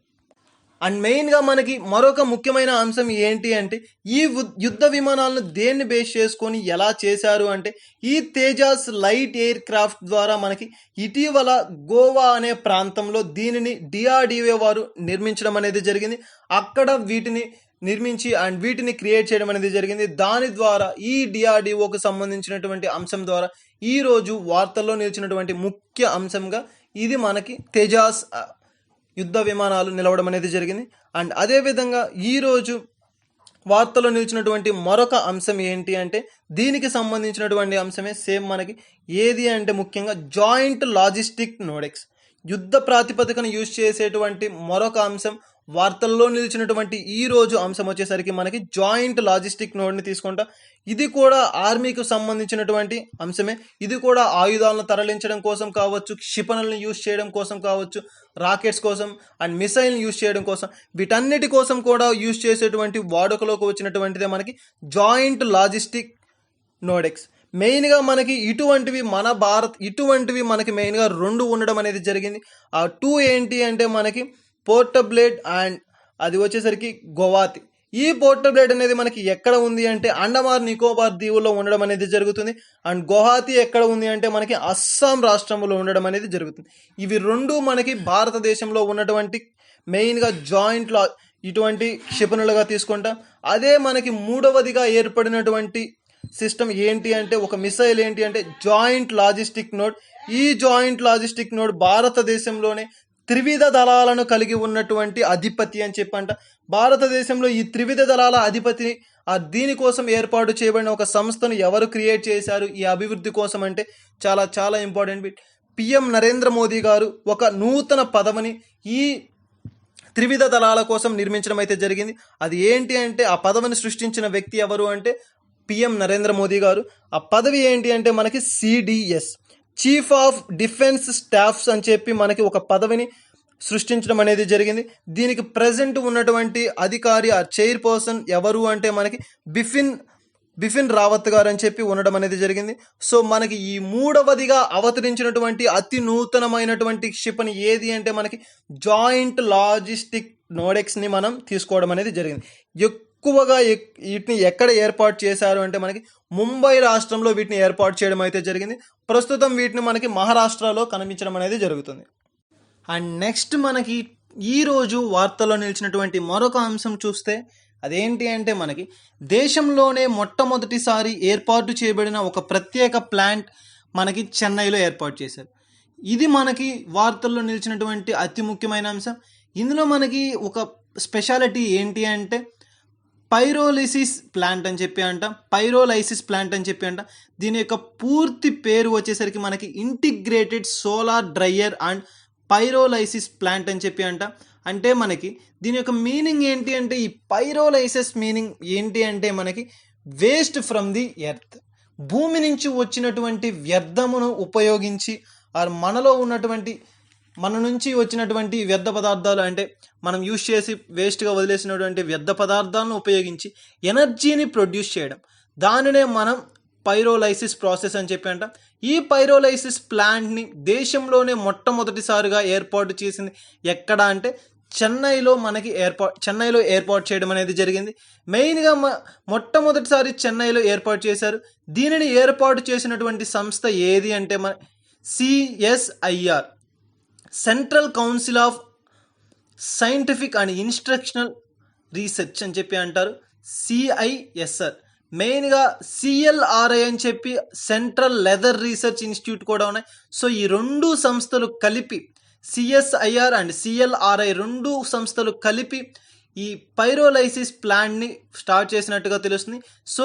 Speaker 1: అండ్ మెయిన్గా మనకి మరొక ముఖ్యమైన అంశం ఏంటి అంటే ఈ యుద్ధ విమానాలను దేన్ని బేస్ చేసుకొని ఎలా చేశారు అంటే ఈ తేజాస్ లైట్ ఎయిర్ క్రాఫ్ట్ ద్వారా మనకి ఇటీవల గోవా అనే ప్రాంతంలో దీనిని డిఆర్డిఓ వారు నిర్మించడం అనేది జరిగింది. అక్కడ వీటిని నిర్మించి అండ్ వీటిని క్రియేట్ చేయడం అనేది జరిగింది. దాని ద్వారా ఈ డిఆర్డిఓకు సంబంధించినటువంటి అంశం ద్వారా ఈరోజు వార్తల్లో నిలిచినటువంటి ముఖ్య అంశంగా ఇది మనకి తేజాస్ యుద్ధ విమానాలు నిలవడం అనేది జరిగింది. అండ్ అదేవిధంగా ఈరోజు వార్తలో నిలిచినటువంటి మరొక అంశం ఏంటి అంటే దీనికి సంబంధించినటువంటి అంశమే సేమ్ మనకి ఏది అంటే ముఖ్యంగా జాయింట్ లాజిస్టిక్ నోడెక్స్. యుద్ధ ప్రాతిపదికను యూజ్ చేసేటువంటి మరొక అంశం వార్తల్లో నిలిచినటువంటి ఈ రోజు అంశం వచ్చేసరికి మనకి జాయింట్ లాజిస్టిక్ నోడ్ని తీసుకుంటాం. ఇది కూడా ఆర్మీకి సంబంధించినటువంటి అంశమే. ఇది కూడా ఆయుధాలను తరలించడం కోసం కావచ్చు, క్షిపణులను యూజ్ చేయడం కోసం కావచ్చు, రాకెట్స్ కోసం అండ్ మిసైల్ని యూజ్ చేయడం కోసం, వీటన్నిటి కోసం కూడా యూజ్ చేసేటువంటి వాడుకలోకి వచ్చినటువంటిదే మనకి జాయింట్ లాజిస్టిక్ నోడెక్స్. మెయిన్గా మనకి ఇటువంటివి మనకి మెయిన్గా 2 ఉండడం అనేది జరిగింది. ఆ 2 ఏంటి అంటే మనకి పోర్టబ్లేడ్ అండ్ అది వచ్చేసరికి గోవాతి. ఈ పోర్టబ్లేడ్ అనేది మనకి ఎక్కడ ఉంది అంటే అండమాన్ నికోబార్ దీవుల్లో ఉండడం అనేది జరుగుతుంది. అండ్ గోహాతి ఎక్కడ ఉంది అంటే మనకి అస్సాం రాష్ట్రంలో ఉండడం అనేది జరుగుతుంది. ఇవి 2 మనకి భారతదేశంలో ఉన్నటువంటి మెయిన్గా జాయింట్లో ఇటువంటి క్షిపణులుగా తీసుకుంటాం. అదే మనకి 3వదిగా ఏర్పడినటువంటి సిస్టమ్ ఏంటి అంటే ఒక మిసైల్ ఏంటి అంటే జాయింట్ లాజిస్టిక్ నోడ్. ఈ జాయింట్ లాజిస్టిక్ నోడ్ భారతదేశంలోనే త్రివిధ దళాలను కలిగి ఉన్నటువంటి అధిపతి అని చెప్పంట. భారతదేశంలో ఈ త్రివిధ దళాల అధిపతి దీనికోసం ఏర్పాటు చేయబడిన ఒక సంస్థను ఎవరు క్రియేట్ చేశారు ఈ అభివృద్ధి కోసం అంటే చాలా చాలా important bit. PM Narendra Modi గారు ఒక నూతన పదవిని ఈ త్రివిధ దళాల కోసం నిర్మించడం అయితే జరిగింది. అది ఏంటి అంటే ఆ పదవిని సృష్టించిన వ్యక్తి ఎవరు అంటే పిఎం నరేంద్ర మోదీ గారు. ఆ పదవి ఏంటి అంటే మనకి CDS, chief of defence staffs అని చెప్పి మనకి ఒక పదవిని సృష్టించడం అనేది జరిగింది. దీనికి ప్రజెంట్ ఉన్నటువంటి అధికారి ఆ చైర్పర్సన్ ఎవరు అంటే మనకి బిపిన్ రావత్ గారు అని చెప్పి ఉండడం అనేది జరిగింది. సో మనకి ఈ మూడవదిగా అవతరించినటువంటి అతి నూతనమైనటువంటి క్షిపణి ఏది అంటే మనకి జాయింట్ లాజిస్టిక్ నోడెక్స్ని మనం తీసుకోవడం అనేది జరిగింది. ఎక్కువగా వీటిని ఎక్కడ ఏర్పాటు చేశారు అంటే మనకి ముంబై రాష్ట్రంలో వీటిని ఏర్పాటు చేయడం అయితే జరిగింది. ప్రస్తుతం వీటిని మనకి మహారాష్ట్రలో కనిపించడం అనేది జరుగుతుంది. అండ్ నెక్స్ట్ మనకి ఈరోజు వార్తల్లో నిలిచినటువంటి మరొక అంశం చూస్తే అదేంటి అంటే మనకి దేశంలోనే మొట్టమొదటిసారి ఏర్పాటు చేయబడిన ఒక ప్రత్యేక ప్లాంట్ మనకి చెన్నైలో ఏర్పాటు చేశారు. ఇది మనకి వార్తల్లో నిలిచినటువంటి అతి ముఖ్యమైన అంశం. ఇందులో మనకి ఒక స్పెషాలిటీ ఏంటి అంటే పైరోలైసిస్ ప్లాంట్ అని చెప్పి అంట. దీని యొక్క పూర్తి పేరు వచ్చేసరికి మనకి integrated solar dryer and pyrolysis plant అని చెప్పి అంట. అంటే మనకి దీని యొక్క మీనింగ్ ఏంటి అంటే ఈ పైరోలైసిస్ మీనింగ్ ఏంటి అంటే మనకి వేస్ట్ ఫ్రమ్ ది ఎర్త్, భూమి నుంచి వచ్చినటువంటి వ్యర్థమును ఉపయోగించి మన నుంచి వచ్చినటువంటి వ్యర్థ పదార్థాలు అంటే మనం యూజ్ చేసి వేస్ట్గా వదిలేసినటువంటి వ్యర్థ పదార్థాలను ఉపయోగించి ఎనర్జీని ప్రొడ్యూస్ చేయడం, దానినే మనం పైరోలైసిస్ ప్రాసెస్ అని చెప్పి అంట. ఈ పైరోలైసిస్ ప్లాంట్ని దేశంలోనే మొట్టమొదటిసారిగా ఏర్పాటు చేసింది ఎక్కడ అంటే చెన్నైలో ఏర్పాటు చేయడం అనేది జరిగింది. మెయిన్గా మొట్టమొదటిసారి చెన్నైలో ఏర్పాటు చేశారు. దీనిని ఏర్పాటు చేసినటువంటి సంస్థ ఏది అంటే CSIR, central council of scientific and instructional research అని చెప్పి అంటారు. CISR మెయిన్గా CLRI అని చెప్పి సెంట్రల్ లెదర్ రీసెర్చ్ ఇన్స్టిట్యూట్ కూడా ఉన్నాయి. సో ఈ రెండు సంస్థలు కలిపి CSIR అండ్ CLRI రెండు సంస్థలు కలిపి ఈ పైరోలైసిస్ ప్లాంట్ని స్టార్ట్ చేసినట్టుగా తెలుస్తుంది. సో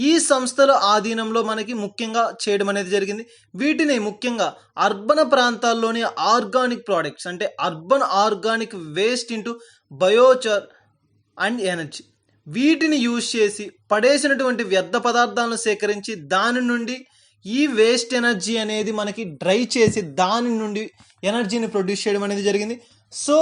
Speaker 1: ఈ సంస్థల ఆధీనంలో మనకి ముఖ్యంగా చేయడం అనేది జరిగింది. వీటిని ముఖ్యంగా అర్బన్ ప్రాంతాల్లోని ఆర్గానిక్ ప్రోడక్ట్స్ అంటే urban organic waste into biochar and energy, వీటిని యూజ్ చేసి పడేసినటువంటి వ్యర్థ పదార్థాలను సేకరించి దాని నుండి ఈ వేస్ట్ ఎనర్జీ అనేది మనకి డ్రై చేసి దాని నుండి ఎనర్జీని ప్రొడ్యూస్ చేయడం అనేది జరిగింది. సో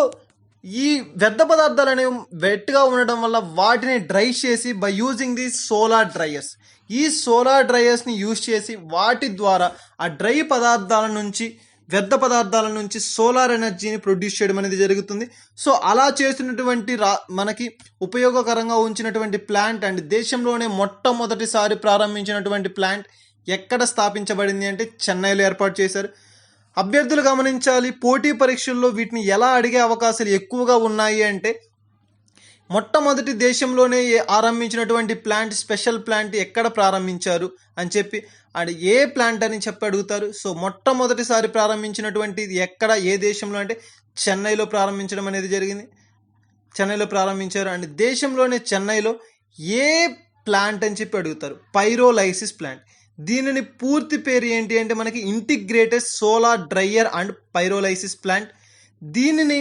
Speaker 1: ఈ వ్యర్థ పదార్థాలు అనేవి వెట్గా ఉండడం వల్ల వాటిని డ్రై చేసి by using the solar dryers, ఈ సోలార్ డ్రైయర్స్ని యూజ్ చేసి వాటి ద్వారా ఆ డ్రై పదార్థాల నుంచి వ్యర్థ పదార్థాల నుంచి సోలార్ ఎనర్జీని ప్రొడ్యూస్ చేయడం అనేది జరుగుతుంది. సో అలా చేసినటువంటి మనకి ఉపయోగకరంగా ఉంచినటువంటి ప్లాంట్ అండ్ దేశంలోనే మొట్టమొదటిసారి ప్రారంభించినటువంటి ప్లాంట్ ఎక్కడ స్థాపించబడింది అంటే చెన్నైలో ఏర్పాటు చేశారు. అభ్యర్థులు గమనించాలి, పోటీ పరీక్షల్లో వీటిని ఎలా అడిగే అవకాశాలు ఎక్కువగా ఉన్నాయి అంటే మొట్టమొదటి దేశంలోనే ఆరంభించినటువంటి ప్లాంట్, స్పెషల్ ప్లాంట్ ఎక్కడ ప్రారంభించారు అని చెప్పి ఏ ప్లాంట్ అని చెప్పి అడుగుతారు. సో మొట్టమొదటిసారి ప్రారంభించినటువంటిది ఎక్కడ, ఏ దేశంలో అంటే చెన్నైలో ప్రారంభించడం అనేది జరిగింది. చెన్నైలో ప్రారంభించారు. అండ్ దేశంలోనే చెన్నైలో ఏ ప్లాంట్ అని చెప్పి అడుగుతారు, పైరోలైసిస్ ప్లాంట్. దీనిని పూర్తి పేరు ఏంటి అంటే మనకి integrated solar dryer and pyrolysis plant. దీనిని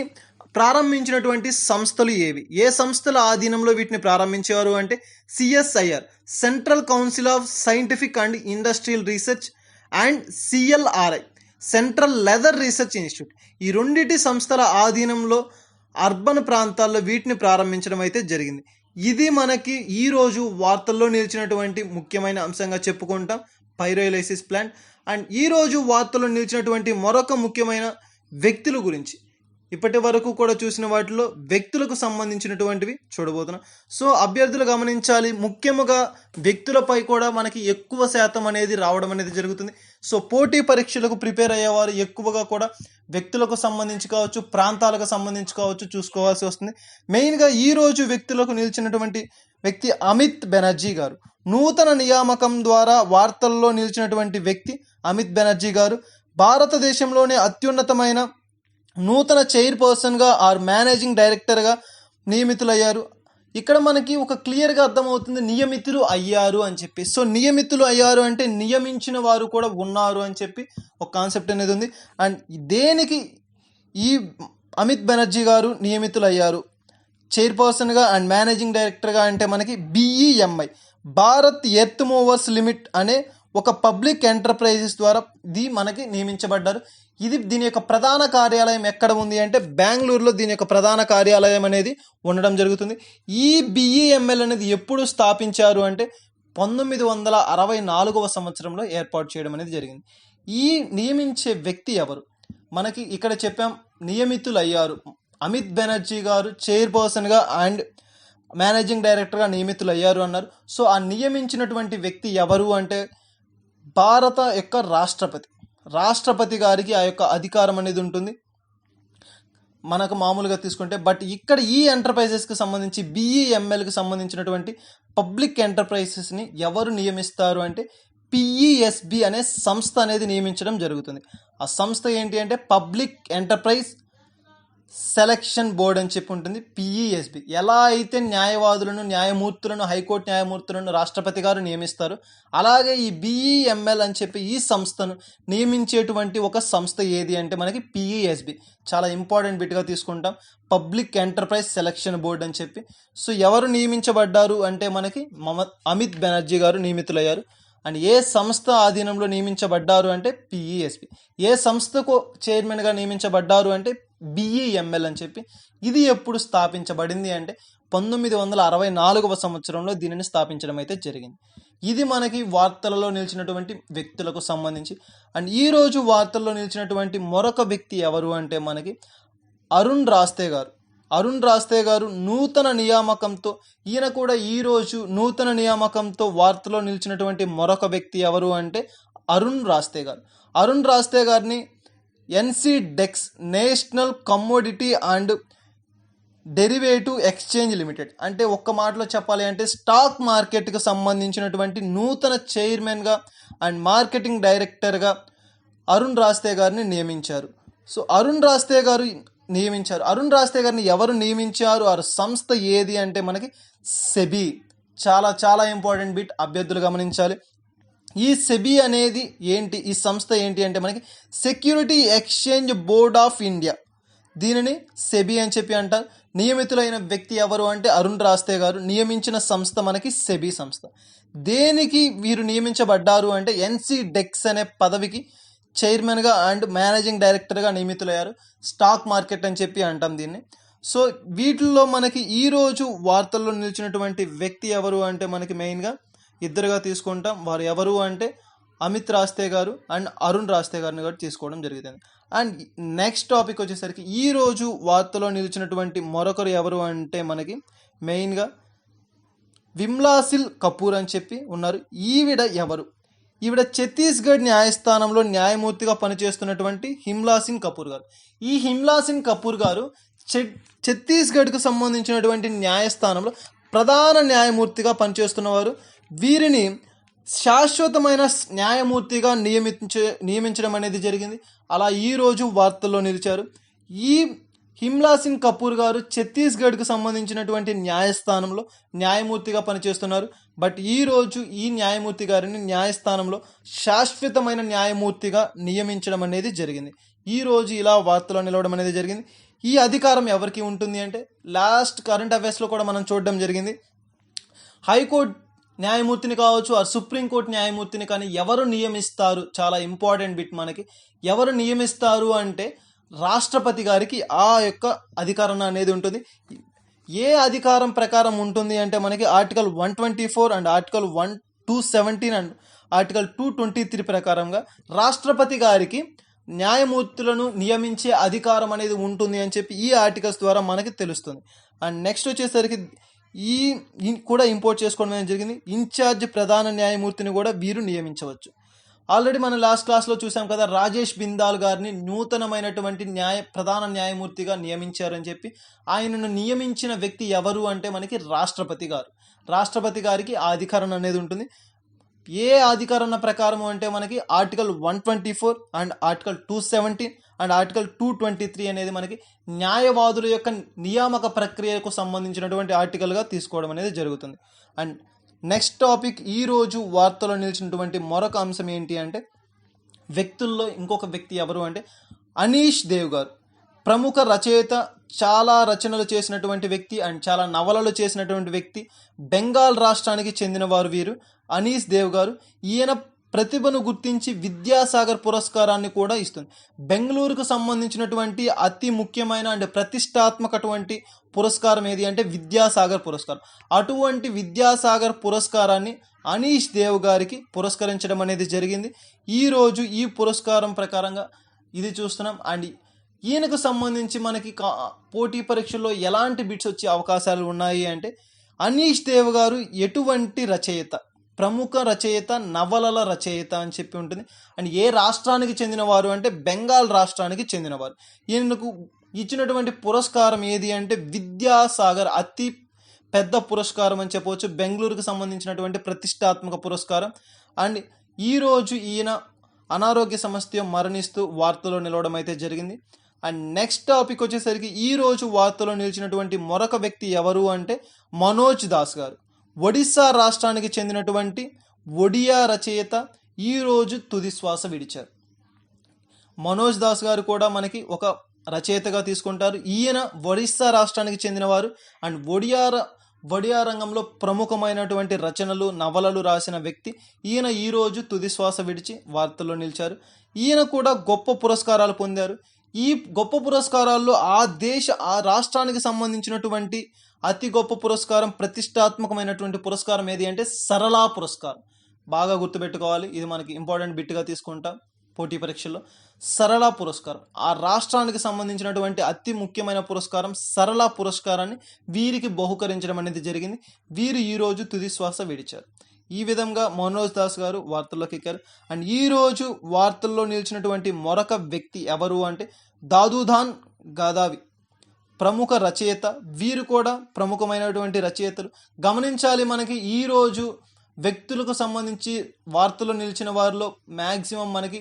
Speaker 1: ప్రారంభించినటువంటి సంస్థలు ఏవి, ఏ సంస్థల ఆధీనంలో వీటిని ప్రారంభించారు అంటే CSIR, central council of scientific and industrial research, and CLRI, central leather research institute. ఈ రెండిటి సంస్థల ఆధీనంలో అర్బన్ ప్రాంతాల్లో వీటిని ప్రారంభించడం అయితే జరిగింది. ఇది మనకి ఈరోజు వార్తల్లో నిలిచినటువంటి ముఖ్యమైన అంశంగా చెప్పుకుంటాం పైరోలైసిస్ ప్లాంట్. అండ్ ఈరోజు వార్తల్లో నిలిచినటువంటి మరొక ముఖ్యమైన వ్యక్తుల గురించి ఇప్పటి వరకు కూడా చూసిన వాటిలో వ్యక్తులకు సంబంధించినటువంటివి చూడబోతున్నాం. సో అభ్యర్థులు గమనించాలి, ముఖ్యముగా వ్యక్తులపై కూడా మనకి ఎక్కువ శాతం అనేది రావడం అనేది జరుగుతుంది. సో పోటీ పరీక్షలకు ప్రిపేర్ అయ్యేవారు ఎక్కువగా కూడా వ్యక్తులకు సంబంధించి కావచ్చు, ప్రాంతాలకు సంబంధించి కావచ్చు చూసుకోవాల్సి వస్తుంది. మెయిన్గా ఈరోజు వ్యక్తులకు నిలిచినటువంటి వ్యక్తి అమిత్ బెనర్జీ గారు. నూతన నియామకం ద్వారా వార్తల్లో నిలిచినటువంటి వ్యక్తి అమిత్ బెనర్జీ గారు భారతదేశంలోనే అత్యున్నతమైన నూతన చైర్పర్సన్గా ఆర్ మేనేజింగ్ డైరెక్టర్గా నియమితులయ్యారు. ఇక్కడ మనకి ఒక క్లియర్గా అర్థమవుతుంది నియమితులు అయ్యారు అని చెప్పి. సో నియమితులు అయ్యారు అంటే నియమించిన వారు కూడా ఉన్నారు అని చెప్పి ఒక కాన్సెప్ట్ అనేది ఉంది. అండ్ దేనికి ఈ అమిత్ బెనర్జీ గారు నియమితులు అయ్యారు చైర్పర్సన్గా అండ్ మేనేజింగ్ డైరెక్టర్గా అంటే మనకి BEMI, Bharat earth movers limit అనే ఒక పబ్లిక్ ఎంటర్ప్రైజెస్ ద్వారా మనకి నియమించబడ్డారు. దీని యొక్క ప్రధాన కార్యాలయం ఎక్కడ ఉంది అంటే బెంగళూరులో దీని యొక్క ప్రధాన కార్యాలయం అనేది ఉండడం జరుగుతుంది. ఈ బిఈఎంఎల్ అనేది ఎప్పుడు స్థాపించారు అంటే 1964వ సంవత్సరంలో ఏర్పాటు చేయడం అనేది జరిగింది. ఈ నియమించే వ్యక్తి ఎవరు? మనకి ఇక్కడ చెప్పాం, నియమితులు అయ్యారు. అమిత్ బెనర్జీ గారు చైర్పర్సన్గా అండ్ మేనేజింగ్ డైరెక్టర్గా నియమితులు అయ్యారు అన్నారు. సో ఆ నియమించినటువంటి వ్యక్తి ఎవరు అంటే భారత యొక్క రాష్ట్రపతి గారికి ఆ యొక్క అధికారం అనేది ఉంటుంది మనకు మామూలుగా తీసుకుంటే. బట్ ఇక్కడ ఈ ఎంటర్ప్రైజెస్కి సంబంధించి బిఈఎంఎల్కి సంబంధించినటువంటి పబ్లిక్ ఎంటర్ప్రైజెస్ని ఎవరు నియమిస్తారు అంటే పిఈఎస్బి అనే సంస్థ అనేది నియమించడం జరుగుతుంది. ఆ సంస్థ ఏంటి అంటే పబ్లిక్ ఎంటర్ప్రైజ్ సెలక్షన్ బోర్డ్ అని చెప్పి ఉంటుంది, పిఈఎస్బి. ఎలా అయితే న్యాయమూర్తులను హైకోర్టు న్యాయమూర్తులను రాష్ట్రపతి గారు నియమిస్తారు, అలాగే ఈ బిఈఎంఎల్ అని చెప్పి ఈ సంస్థను నియమించేటువంటి ఒక సంస్థ ఏది అంటే మనకి పిఈఎస్బి. చాలా ఇంపార్టెంట్ బిట్గా తీసుకుంటాం, పబ్లిక్ ఎంటర్ప్రైజ్ సెలక్షన్ బోర్డ్ అని చెప్పి. సో ఎవరు నియమించబడ్డారు అంటే మనకి అమిత్ బెనర్జీ గారు నియమితులయ్యారు. అండ్ ఏ సంస్థ ఆధీనంలో నియమించబడ్డారు అంటే పిఈఎస్బి. ఏ సంస్థకు చైర్మన్గా నియమించబడ్డారు అంటే బిఈఎంఎల్ అని చెప్పి. ఇది ఎప్పుడు స్థాపించబడింది అంటే 1964వ సంవత్సరంలో దీనిని స్థాపించడం అయితే జరిగింది. ఇది మనకి వార్తలలో నిలిచినటువంటి వ్యక్తులకు సంబంధించి. అండ్ ఈరోజు వార్తల్లో నిలిచినటువంటి మరొక వ్యక్తి ఎవరు అంటే మనకి అరుణ్ రాస్తే గారు నూతన నియామకంతో, ఈయన కూడా ఈరోజు నూతన నియామకంతో వార్తలో నిలిచినటువంటి మరొక వ్యక్తి ఎవరు అంటే అరుణ్ రాస్తే గారిని NCDEX national commodity and derivative exchange limited అంటే ఒక్క మాటలో చెప్పాలి అంటే స్టాక్ మార్కెట్కి సంబంధించినటువంటి నూతన చైర్మన్గా అండ్ మార్కెటింగ్ డైరెక్టర్గా అరుణ్ రాస్తే గారిని నియమించారు. సో అరుణ్ రాస్తే గారిని ఎవరు నియమించారు? ఆ సంస్థ ఏది అంటే మనకి సెబీ. చాలా చాలా ఇంపార్టెంట్ బిట్, అభ్యర్థులు గమనించాలి. ఈ సెబీ అనేది ఏంటి, ఈ సంస్థ ఏంటి అంటే మనకి security exchange board of India. దీనిని సెబీ అని చెప్పి అంటారు. నియమితులైన వ్యక్తి ఎవరు అంటే అరుణ్ రాస్తే గారు. నియమించిన సంస్థ మనకి సెబీ సంస్థ. దేనికి వీరు నియమించబడ్డారు అంటే ఎన్సిడెక్స్ అనే పదవికి చైర్మన్గా అండ్ మేనేజింగ్ డైరెక్టర్గా నియమితులయ్యారు. స్టాక్ మార్కెట్ అని చెప్పి అంటాం దీన్ని. సో వీటిల్లో మనకి ఈరోజు వార్తల్లో నిలిచినటువంటి వ్యక్తి ఎవరు అంటే మనకి మెయిన్గా ఇద్దరుగా తీసుకుంటాం. వారు ఎవరు అంటే అమిత్ రాస్తే గారు అండ్ అరుణ్ రాస్తే గారిని కూడా తీసుకోవడం జరుగుతుంది. అండ్ నెక్స్ట్ టాపిక్ వచ్చేసరికి ఈరోజు వార్తలో నిలిచినటువంటి మరొకరు ఎవరు అంటే మనకి మెయిన్గా విమ్లాసిల్ కపూర్ అని చెప్పి ఉన్నారు. ఈవిడ ఛత్తీస్గఢ్ న్యాయస్థానంలో న్యాయమూర్తిగా పనిచేస్తున్నటువంటి హిమ్లా సింగ్ కపూర్ గారు. ఈ హిమ్లా సింగ్ కపూర్ గారు ఛత్తీస్గఢ్కు సంబంధించినటువంటి న్యాయస్థానంలో ప్రధాన న్యాయమూర్తిగా పనిచేస్తున్నవారు. వీరిని శాశ్వతమైన న్యాయమూర్తిగా నియమించడం అనేది జరిగింది. అలా ఈరోజు వార్తల్లో నిలిచారు. ఈ హిమ్లా సింగ్ కపూర్ గారు ఛత్తీస్గఢ్కు సంబంధించినటువంటి న్యాయస్థానంలో న్యాయమూర్తిగా పనిచేస్తున్నారు. బట్ ఈరోజు ఈ న్యాయమూర్తి గారిని న్యాయస్థానంలో శాశ్వతమైన న్యాయమూర్తిగా నియమించడం అనేది జరిగింది. ఈరోజు ఇలా వార్తలో నిలవడం అనేది జరిగింది. ఈ అధికారం ఎవరికి ఉంటుంది అంటే లాస్ట్ కరెంట్ అఫైర్స్లో కూడా మనం చూడడం జరిగింది. హైకోర్టు న్యాయమూర్తిని కావచ్చు, ఆ సుప్రీంకోర్టు న్యాయమూర్తిని కానీ ఎవరు నియమిస్తారు? చాలా ఇంపార్టెంట్ బిట్ మనకి. ఎవరు నియమిస్తారు అంటే రాష్ట్రపతి గారికి ఆ యొక్క అధికారం అనేది ఉంటుంది. ఏ అధికారం ప్రకారం ఉంటుంది అంటే మనకి article 124 and article 217 and article 223 ప్రకారంగా రాష్ట్రపతి గారికి న్యాయమూర్తులను నియమించే అధికారం అనేది ఉంటుంది అని చెప్పి ఈ ఆర్టికల్స్ ద్వారా మనకి తెలుస్తుంది. అండ్ నెక్స్ట్ వచ్చేసరికి ఈ కూడా ఇంపోర్ట్ చేసుకోవడం జరిగింది. ఇన్ఛార్జ్ ప్రధాన న్యాయమూర్తిని కూడా వీరు నియమించవచ్చు. ఆల్రెడీ మనం లాస్ట్ క్లాస్లో చూసాం కదా, రాజేష్ బిందాల్ గారిని నూతనమైనటువంటి ప్రధాన న్యాయమూర్తిగా నియమించారని చెప్పి. ఆయనను నియమించిన వ్యక్తి ఎవరు అంటే మనకి రాష్ట్రపతి గారికి ఆ అధికారం అనేది ఉంటుంది. ఏ అధికారం ప్రకారం అంటే మనకి article 124 and article 217 and article 223 అనేది మనకి న్యాయవాదుల యొక్క నియామక ప్రక్రియకు సంబంధించినటువంటి ఆర్టికల్గా తీసుకోవడం అనేది జరుగుతుంది. అండ్ నెక్స్ట్ టాపిక్, ఈరోజు వార్తలో నిలిచినటువంటి మరొక అంశం ఏంటి అంటే వ్యక్తుల్లో ఇంకొక వ్యక్తి ఎవరు అంటే అనీష్ దేవ్ గారు. ప్రముఖ రచయిత, చాలా రచనలు చేసినటువంటి వ్యక్తి అండ్ చాలా నవలలు చేసినటువంటి వ్యక్తి. బెంగాల్ రాష్ట్రానికి చెందినవారు వీరు, అనీష్ దేవ్ గారు. ఈయన ప్రతిభను గుర్తించి విద్యాసాగర్ పురస్కారాన్ని కూడా ఇస్తుంది. బెంగళూరుకు సంబంధించినటువంటి అతి ముఖ్యమైన అండ్ ప్రతిష్టాత్మకటువంటి పురస్కారం ఏది అంటే విద్యాసాగర్ పురస్కారం. అటువంటి విద్యాసాగర్ పురస్కారాన్ని అనీష్ దేవ్ గారికి పురస్కరించడం అనేది జరిగింది. ఈరోజు ఈ పురస్కారం ప్రకారంగా ఇది చూస్తున్నాం. అండ్ ఈయనకు సంబంధించి మనకి పోటీ పరీక్షల్లో ఎలాంటి బిట్స్ వచ్చే అవకాశాలు ఉన్నాయి అంటే, అనీష్ దేవ్ గారు ఎటువంటి రచయిత, ప్రముఖ రచయిత, నవలల రచయిత అని చెప్పి ఉంటుంది. అండ్ ఏ రాష్ట్రానికి చెందినవారు అంటే బెంగాల్ రాష్ట్రానికి చెందినవారు. ఈయనకు ఇచ్చినటువంటి పురస్కారం ఏది అంటే విద్యాసాగర్, అతి పెద్ద పురస్కారం అని చెప్పవచ్చు, బెంగళూరుకు సంబంధించినటువంటి ప్రతిష్టాత్మక పురస్కారం. అండ్ ఈరోజు ఈయన అనారోగ్య సమస్యతో మరణిస్తూ వార్తల్లో నిలవడం అయితే జరిగింది. అండ్ నెక్స్ట్ టాపిక్ వచ్చేసరికి ఈరోజు వార్తలో నిలిచినటువంటి మరొక వ్యక్తి ఎవరు అంటే మనోజ్ దాస్ గారు. ఒడిస్సా రాష్ట్రానికి చెందినటువంటి ఒడియా రచయిత ఈరోజు తుది శ్వాస విడిచారు. మనోజ్ దాస్ గారు కూడా మనకి ఒక రచయితగా తీసుకుంటారు. ఈయన ఒడిస్సా రాష్ట్రానికి చెందినవారు. అండ్ ఒడియా రంగంలో ప్రముఖమైనటువంటి రచనలు, నవలలు రాసిన వ్యక్తి. ఈయన ఈరోజు తుది శ్వాస విడిచి వార్తల్లో నిలిచారు. ఈయన కూడా గొప్ప పురస్కారాలు పొందారు. ఈ గొప్ప పురస్కారాల్లో ఆ రాష్ట్రానికి సంబంధించినటువంటి అతి గొప్ప పురస్కారం, ప్రతిష్టాత్మకమైనటువంటి పురస్కారం ఏది అంటే సరళా పురస్కారం. బాగా గుర్తుపెట్టుకోవాలి, ఇది మనకి ఇంపార్టెంట్ బిట్గా తీసుకుంటాం పోటీ పరీక్షల్లో. సరళా పురస్కారం ఆ రాష్ట్రానికి సంబంధించినటువంటి అతి ముఖ్యమైన పురస్కారం. సరళా పురస్కారాన్ని వీరికి బహుకరించడం అనేది జరిగింది. వీరు ఈరోజు తుది శ్వాస విడిచారు. ఈ విధంగా మనోజ్ దాస్ గారు వార్తల్లోకి ఎక్కారు. అండ్ ఈరోజు వార్తల్లో నిలిచినటువంటి మరొక వ్యక్తి ఎవరు అంటే దాదూధాన్ గదావి, ప్రముఖ రచయిత. వీరు కూడా ప్రముఖమైనటువంటి రచయితలు. గమనించాలి, మనకి ఈరోజు వ్యక్తులకు సంబంధించి వార్తల్లో నిలిచిన వారిలో మ్యాక్సిమం మనకి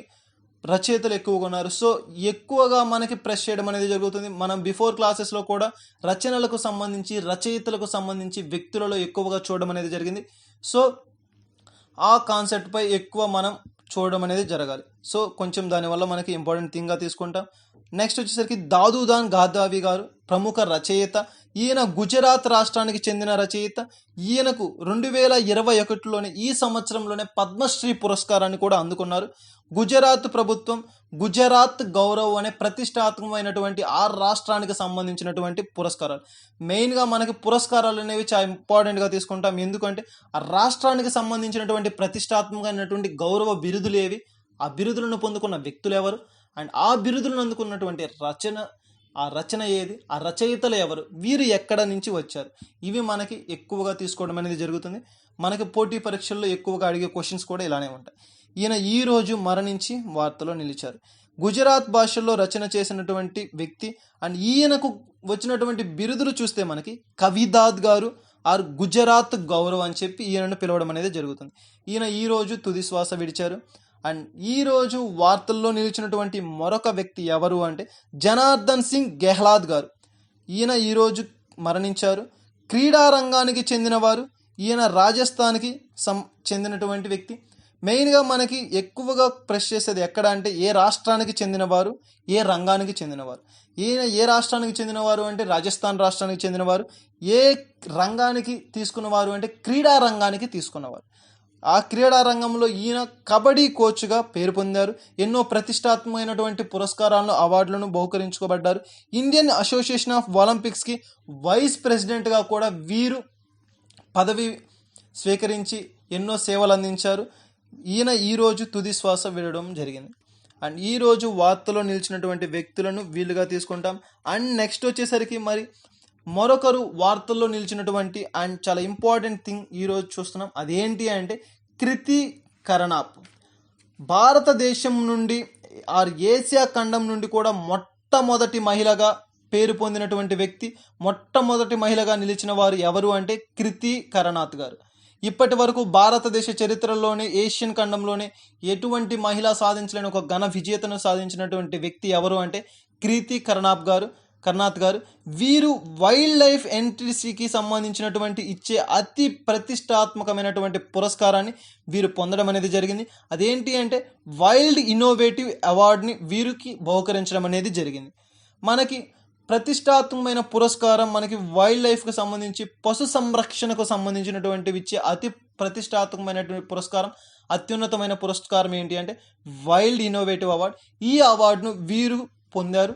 Speaker 1: రచయితలు ఎక్కువగా ఉన్నారు. సో ఎక్కువగా మనకి ప్రెస్ చేయడం అనేది జరుగుతుంది. మనం బిఫోర్ క్లాసెస్లో కూడా రచనలకు సంబంధించి, రచయితలకు సంబంధించి వ్యక్తులలో ఎక్కువగా చూడడం అనేది జరిగింది. సో ఆ కాన్సెప్ట్పై ఎక్కువ మనం చూడడం అనేది జరగాలి. సో కొంచెం దానివల్ల మనకి ఇంపార్టెంట్ థింగ్గా తీసుకుంటాం. నెక్స్ట్ వచ్చేసరికి దాదూధాన్ గదావి గారు ప్రముఖ రచయిత. ఈయన గుజరాత్ రాష్ట్రానికి చెందిన రచయిత. ఈయనకు 2021లోనే, ఈ సంవత్సరంలోనే పద్మశ్రీ పురస్కారాన్ని కూడా అందుకున్నారు. గుజరాత్ ప్రభుత్వం గుజరాత్ గౌరవ్ అనే ప్రతిష్టాత్మకమైనటువంటి ఆ రాష్ట్రానికి సంబంధించినటువంటి పురస్కారాలు. మెయిన్గా మనకి పురస్కారాలు అనేవి చాలా ఇంపార్టెంట్గా తీసుకుంటాం. ఎందుకంటే ఆ రాష్ట్రానికి సంబంధించినటువంటి ప్రతిష్టాత్మకమైనటువంటి గౌరవ బిరుదులు ఏవి, ఆ బిరుదులను పొందుకున్న వ్యక్తులు ఎవరు, అండ్ ఆ బిరుదులను అందుకున్నటువంటి రచన ఏది, ఆ రచయితలు ఎవరు, వీరు ఎక్కడ నుంచి వచ్చారు, ఇవి మనకి ఎక్కువగా తీసుకోవడం అనేది జరుగుతుంది. మనకి పోటీ పరీక్షల్లో ఎక్కువగా అడిగే క్వశ్చన్స్ కూడా ఇలానే ఉంటాయి. ఈయన ఈరోజు మరణించి వార్తలో నిలిచారు. గుజరాత్ భాషలో రచన చేసినటువంటి వ్యక్తి. అండ్ ఈయనకు వచ్చినటువంటి బిరుదులు చూస్తే మనకి కవిదాద్ గారు ఆర్ గుజరాత్ గౌరవ్ అని చెప్పి ఈయనను పిలవడం అనేది జరుగుతుంది. ఈయన ఈరోజు తుది శ్వాస విడిచారు. అండ్ ఈరోజు వార్తల్లో నిలిచినటువంటి మరొక వ్యక్తి ఎవరు అంటే జనార్దన్ సింగ్ గెహ్లాట్ గారు. ఈయన ఈరోజు మరణించారు. క్రీడా రంగానికి చెందినవారు. ఈయన రాజస్థాన్కి చెందినటువంటి వ్యక్తి. మెయిన్గా మనకి ఎక్కువగా ప్రెస్ చేసేది ఎక్కడ అంటే ఏ రాష్ట్రానికి చెందినవారు, ఏ రంగానికి చెందినవారు. ఈయన ఏ రాష్ట్రానికి చెందినవారు అంటే రాజస్థాన్ రాష్ట్రానికి చెందినవారు. ఏ రంగానికి తీసుకున్నవారు అంటే క్రీడా రంగానికి తీసుకున్నవారు. ఆ క్రీడా రంగంలో ఈయన కబడ్డీ కోచ్గా పేరు పొందారు. ఎన్నో ప్రతిష్టాత్మకమైనటువంటి పురస్కారాలను, అవార్డులను బహుకరించుకోబడ్డారు. ఇండియన్ అసోసియేషన్ ఆఫ్ ఒలింపిక్స్కి వైస్ ప్రెసిడెంట్గా కూడా వీరు పదవి స్వీకరించి ఎన్నో సేవలు అందించారు. ఈయన ఈరోజు తుది శ్వాస విడడం జరిగింది. అండ్ ఈరోజు వార్తలో నిలిచినటువంటి వ్యక్తులను వీళ్ళుగా తీసుకుంటాం. అండ్ నెక్స్ట్ వచ్చేసరికి మరి మరొకరు వార్తల్లో నిలిచినటువంటి అండ్ చాలా ఇంపార్టెంట్ థింగ్ ఈరోజు చూస్తున్నాం. అదేంటి అంటే కృతి కరణాప్. భారతదేశం నుండి ఏసియా ఖండం నుండి కూడా మొట్టమొదటి మహిళగా పేరు పొందినటువంటి వ్యక్తి, మొట్టమొదటి మహిళగా నిలిచిన వారు ఎవరు అంటే కృతి కరణాత్ గారు. ఇప్పటి వరకు భారతదేశ చరిత్రలోనే, ఏషియన్ ఖండంలోనే ఎటువంటి మహిళ సాధించలేని ఒక ఘన విజేతను సాధించినటువంటి వ్యక్తి ఎవరు అంటే కృతి కరణాత్ గారు. వీరు వైల్డ్ లైఫ్ ఎంట్రీకి సంబంధించినటువంటి ఇచ్చే అతి ప్రతిష్టాత్మకమైనటువంటి పురస్కారాన్ని వీరు పొందడం అనేది జరిగింది. అదేంటి అంటే వైల్డ్ ఇన్నోవేటివ్ అవార్డుని వీరికి బహుకరించడం అనేది జరిగింది. మనకి ప్రతిష్టాత్మకమైన పురస్కారం మనకి వైల్డ్ లైఫ్కి సంబంధించి, పశు సంరక్షణకు సంబంధించినటువంటి ఇచ్చే అతి ప్రతిష్టాత్మకమైనటువంటి పురస్కారం. అత్యున్నతమైన పురస్కారం ఏంటి అంటే వైల్డ్ ఇన్నోవేటివ్ అవార్డ్. ఈ అవార్డును వీరు పొందారు.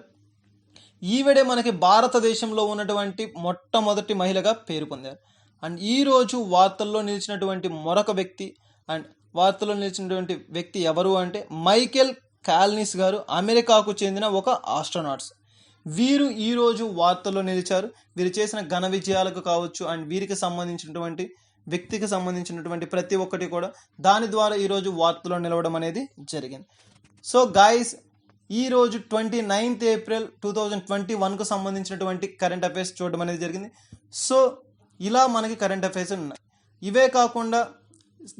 Speaker 1: ఈవిడే మనకి భారతదేశంలో ఉన్నటువంటి మొట్టమొదటి మహిళగా పేరు పొందారు. అండ్ ఈరోజు వార్తల్లో నిలిచినటువంటి మరొక వ్యక్తి ఎవరు అంటే మైకేల్ కాల్నిస్ గారు, అమెరికాకు చెందిన ఒక ఆస్ట్రోనాట్స్. వీరు ఈరోజు వార్తల్లో నిలిచారు. వీరు చేసిన ఘన విజయాలకు కావచ్చు అండ్ వీరికి సంబంధించినటువంటి వ్యక్తికి సంబంధించినటువంటి ప్రతి ఒక్కటి కూడా దాని ద్వారా ఈరోజు వార్తల్లో నిలవడం అనేది జరిగింది. సో గాయస్, ఈరోజు 29th ఏప్రిల్ 2021కు సంబంధించినటువంటి కరెంట్ అఫైర్స్ చూడడం అనేది జరిగింది. సో ఇలా మనకి కరెంట్ అఫైర్స్ ఉన్నాయి. ఇవే కాకుండా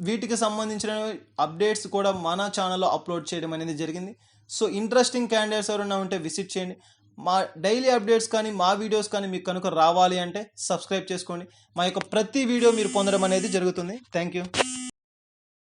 Speaker 1: వీటికి సంబంధించిన అప్డేట్స్ కూడా మన ఛానల్లో అప్లోడ్ చేయడం అనేది జరిగింది. సో ఇంట్రెస్టింగ్ క్యాండిడేట్స్ ఎవరైనా ఉంటే విజిట్ చేయండి. మా డైలీ అప్డేట్స్ కానీ మా వీడియోస్ కానీ మీకు కనుక రావాలి అంటే సబ్స్క్రైబ్ చేసుకోండి. మా యొక్క ప్రతి వీడియో మీరు పొందడం అనేది జరుగుతుంది. Thank you.